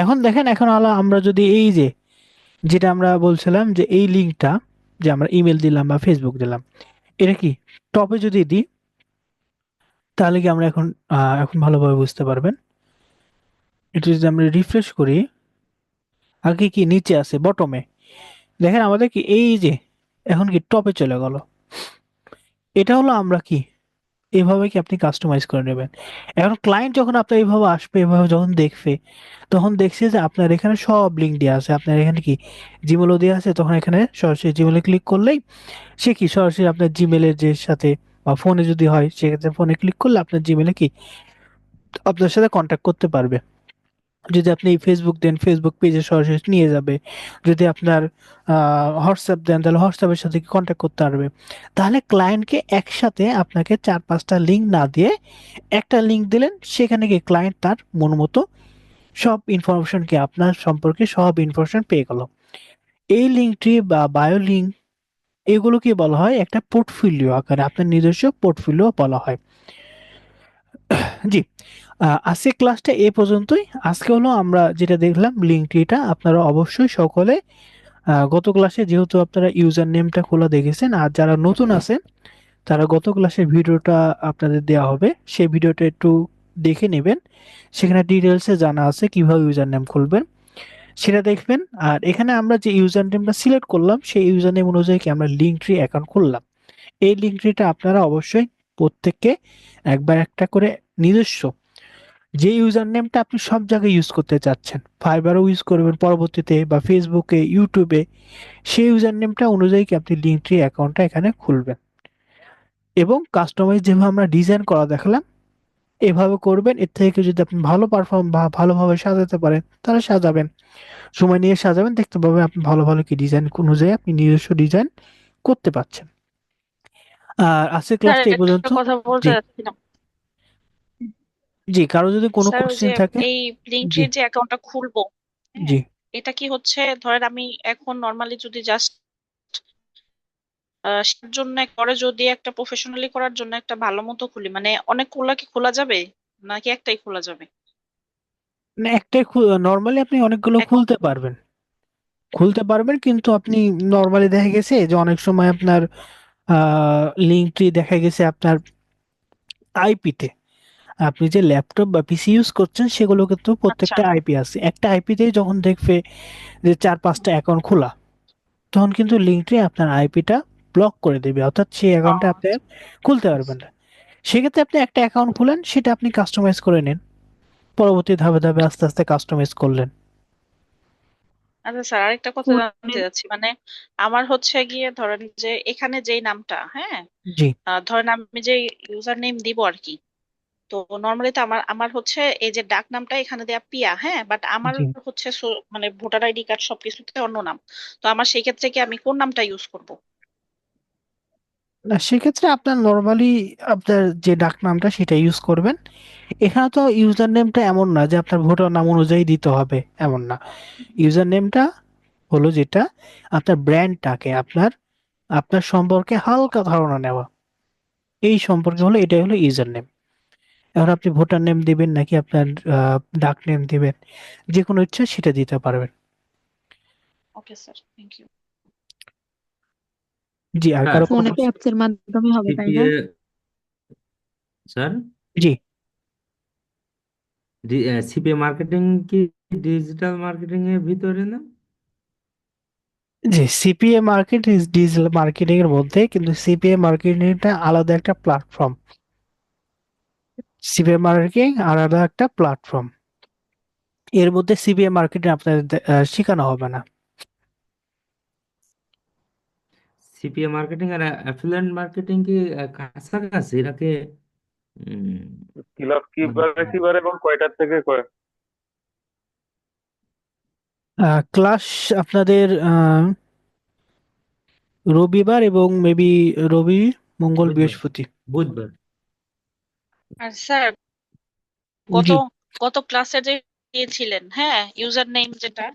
এখন দেখেন, এখন হলো আমরা যদি এই যে যেটা আমরা বলছিলাম যে এই লিঙ্কটা, যে আমরা ইমেল দিলাম বা ফেসবুক দিলাম, এটা কি টপে যদি দিই, তাহলে কি আমরা এখন এখন ভালোভাবে বুঝতে পারবেন। এটা যদি আমরা রিফ্রেশ করি, আগে কি নিচে আছে বটমে, দেখেন আমাদের কি এই যে এখন কি টপে চলে গেল। এটা হলো আমরা কি এভাবে কি আপনি কাস্টমাইজ করে নেবেন। এখন ক্লায়েন্ট যখন আপনার এইভাবে আসবে, এভাবে যখন দেখবে, তখন দেখছে যে আপনার এখানে সব লিঙ্ক দেওয়া আছে, আপনার এখানে কি জিমেলও দেওয়া আছে, তখন এখানে সরাসরি জিমেলে ক্লিক করলেই সে কি সরাসরি আপনার জিমেলের যে সাথে, বা ফোনে যদি হয় সেক্ষেত্রে ফোনে ক্লিক করলে আপনার জিমেলে কি আপনার সাথে কন্ট্যাক্ট করতে পারবে। যদি আপনি ফেসবুক দেন, ফেসবুক পেজে সরাসরি নিয়ে যাবে। যদি আপনার হোয়াটসঅ্যাপ দেন, তাহলে হোয়াটসঅ্যাপের সাথে কন্ট্যাক্ট করতে পারবে। তাহলে ক্লায়েন্টকে একসাথে আপনাকে ৪-৫টা লিঙ্ক না দিয়ে একটা লিঙ্ক দিলেন, সেখানে গিয়ে ক্লায়েন্ট তার মন মতো সব ইনফরমেশন কি আপনার সম্পর্কে সব ইনফরমেশন পেয়ে গেল। এই লিঙ্কটি বা বায়ো লিঙ্ক, এগুলোকে বলা হয় একটা পোর্টফোলিও আকারে, আপনার নিজস্ব পোর্টফোলিও বলা হয়। জি, আজকে ক্লাসটা এ পর্যন্তই। আজকে হলো আমরা যেটা দেখলাম লিঙ্কটিটা, আপনারা অবশ্যই সকলে গত ক্লাসে যেহেতু আপনারা ইউজার নেমটা খোলা দেখেছেন, আর যারা নতুন আছেন তারা গত ক্লাসের ভিডিওটা আপনাদের দেওয়া হবে, সেই ভিডিওটা একটু দেখে নেবেন। সেখানে ডিটেলসে জানা আছে কিভাবে ইউজার নেম খুলবেন, সেটা দেখবেন। আর এখানে আমরা যে ইউজার নেমটা সিলেক্ট করলাম, সেই ইউজার নেম অনুযায়ী কি আমরা লিঙ্ক ট্রি অ্যাকাউন্ট খুললাম। এই লিঙ্ক ট্রিটা আপনারা অবশ্যই প্রত্যেককে একবার একটা করে নিজস্ব যে ইউজার নেমটা আপনি সব জায়গায় ইউজ করতে চাচ্ছেন, ফাইবারও ইউজ করবেন পরবর্তীতে বা ফেসবুকে, ইউটিউবে, সেই ইউজার নেমটা অনুযায়ী কি আপনি লিঙ্কট্রি অ্যাকাউন্টটা এখানে খুলবেন। এবং কাস্টমাইজ যেভাবে আমরা ডিজাইন করা দেখালাম, এভাবে করবেন। এর থেকে যদি আপনি ভালো পারফর্ম বা ভালোভাবে সাজাতে পারেন, তাহলে সাজাবেন, সময় নিয়ে সাজাবেন, দেখতে পাবেন আপনি ভালো ভালো কি ডিজাইন অনুযায়ী আপনি নিজস্ব ডিজাইন করতে পারছেন। আর আজকের স্যার ক্লাসটা এই পর্যন্ত। একটা কথা বলতে জি, চাচ্ছিলাম। জি, কারো যদি কোনো স্যার ওই কোশ্চেন যে থাকে। এই জি, লিঙ্কট্রির যে অ্যাকাউন্টটা খুলবো, জি, হ্যাঁ, এটা কি হচ্ছে, ধরেন আমি এখন নর্মালি যদি জাস্ট সেটার জন্য পরে যদি একটা প্রফেশনালি করার জন্য একটা ভালো মতো খুলি, মানে অনেক খোলা কি খোলা যাবে নাকি একটাই খোলা যাবে না একটাই, নর্মালি আপনি অনেকগুলো অ্যাকাউন্ট? খুলতে পারবেন, কিন্তু আপনি নর্মালি দেখা গেছে যে অনেক সময় আপনার লিঙ্কটি দেখা গেছে আপনার আইপিতে। আপনি যে ল্যাপটপ বা পিসি ইউজ করছেন সেগুলো কিন্তু আচ্ছা প্রত্যেকটা আইপি আছে। একটা আইপিতেই যখন দেখবে যে 4-5টা অ্যাকাউন্ট খোলা, তখন কিন্তু লিঙ্কডইন আপনার আইপিটা ব্লক করে দেবে, অর্থাৎ সেই ও অ্যাকাউন্টটা আপনি আর খুলতে পারবেন না। সেক্ষেত্রে আপনি একটা অ্যাকাউন্ট খুলেন, সেটা আপনি কাস্টমাইজ করে নিন, পরবর্তী ধাপে ধাপে আস্তে আস্তে কাস্টমাইজ করলেন। আচ্ছা স্যার, আরেকটা কথা জানতে চাচ্ছি, মানে আমার হচ্ছে গিয়ে ধরেন যে এখানে যেই নামটা, হ্যাঁ, জি ধরেন আমি যে ইউজার নেম দিব আর কি, তো নর্মালি তো আমার আমার হচ্ছে এই যে ডাক নামটা এখানে দেয়া পিয়া, হ্যাঁ, বাট আমার জি হচ্ছে মানে ভোটার আইডি কার্ড সবকিছুতে অন্য নাম। তো আমার সেই ক্ষেত্রে কি আমি কোন নামটা ইউজ করব? না, সেক্ষেত্রে আপনার নর্মালি আপনার যে ডাক নামটা সেটা ইউজ করবেন। এখানে তো ইউজার নেমটা এমন না যে আপনার ভোটার নাম অনুযায়ী দিতে হবে, এমন না। ইউজার নেমটা হলো যেটা আপনার ব্র্যান্ডটাকে, আপনার আপনার সম্পর্কে হালকা ধারণা নেওয়া, এই সম্পর্কে হলো, এটাই হলো ইউজার নেম। এখন আপনি ভোটার নেম দিবেন নাকি আপনার ডাক নেম দিবেন, যে কোনো ইচ্ছা সেটা দিতে পারবেন। Okay sir, thank you. জি, আর হ্যাঁ, কারো কোনো ফোনে অ্যাপস এর মাধ্যমে হবে, তাই না? সিপিএ স্যার, জি সিপিএ মার্কেটিং কি ডিজিটাল মার্কেটিং এর ভিতরে না? জি, CPA market is digital marketing এর মধ্যে, কিন্তু সিপিএ মার্কেটিংটা আলাদা একটা প্ল্যাটফর্ম। সিপিএ মার্কেটিং আলাদা একটা প্ল্যাটফর্ম, এর মধ্যে সিপিএ মার্কেটিং আপনাদের শেখানো হবে না। সিপিএ মার্কেটিং আর অ্যাফিলিয়েট মার্কেটিং কি কাছাকাছি নাকি? উম, ক্লাস কি মানে বারে কি বারে এবং কয়টার থেকে কয়? ক্লাস আপনাদের রবিবার এবং মেবি রবি, মঙ্গল, বুধবার বৃহস্পতি। বুধবার আর স্যার, গত জি গত ক্লাসে যে দিয়েছিলেন, হ্যাঁ, ইউজার নেম যেটা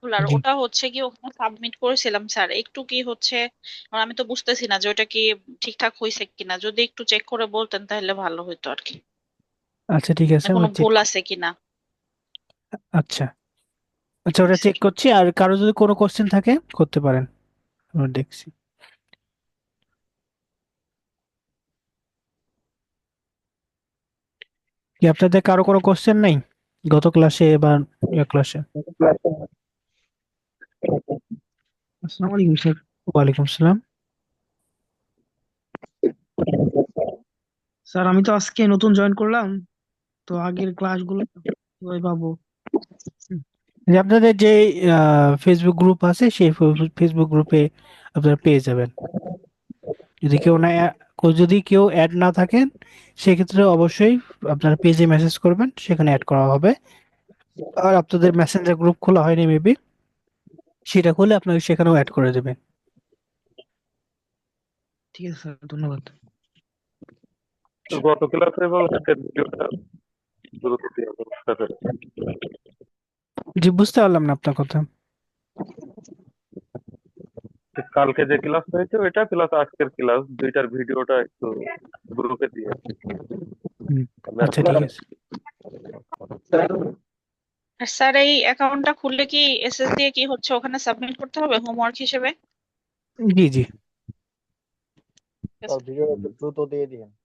খোলার, জি ওটা হচ্ছে কি ওখানে সাবমিট করেছিলাম স্যার, একটু কি হচ্ছে, কারণ আমি তো বুঝতেছি না যে ওটা কি ঠিকঠাক হয়েছে কিনা, যদি একটু চেক করে বলতেন তাহলে ভালো হতো আর কি, আচ্ছা, ঠিক আছে, মানে কোনো আমি চেক। ভুল আছে কিনা। আচ্ছা আচ্ছা, ওটা চেক করছি। আর কারো যদি কোনো কোশ্চেন থাকে করতে পারেন, আমরা দেখছি। কি আপনাদের কারো কোনো কোশ্চেন নাই গত ক্লাসে বা ক্লাসে? আসসালামু আলাইকুম স্যার। ওয়ালাইকুম আসসালাম। স্যার আমি তো আজকে নতুন জয়েন করলাম, তো আগের ক্লাসগুলো কিভাবে পাবো? যে আপনাদের যে ফেসবুক গ্রুপ আছে, সেই ফেসবুক গ্রুপে আপনারা পেয়ে যাবেন। যদি কেউ না যদি কেউ অ্যাড না থাকেন, সেক্ষেত্রে অবশ্যই আপনারা পেজে মেসেজ করবেন, সেখানে অ্যাড করা হবে। আর আপনাদের মেসেঞ্জার গ্রুপ খোলা হয়নি মেবি, সেটা খুলে আপনাকে সেখানেও অ্যাড করে দেবে। ঠিক আছে স্যার, ধন্যবাদ। তো গত ক্লাসে এবং আজকের ভিডিওটা দ্রুত দিয়ে বুঝতে পেরেছি। জি, বুঝতে পারলাম না আপনার কথা। কালকে যে ক্লাস হয়েছে ওইটা প্লাস আজকের ক্লাস দুইটার ভিডিওটা একটু গ্রুপে দিয়ে হুম, তাহলে আচ্ছা ঠিক আছে। আর স্যার, এই অ্যাকাউন্টটা খুললে কি এসএস দিয়ে কি হচ্ছে ওখানে সাবমিট করতে হবে হোমওয়ার্ক হিসেবে? জি জি। ভিডিও দ্রুত দিয়ে দিন।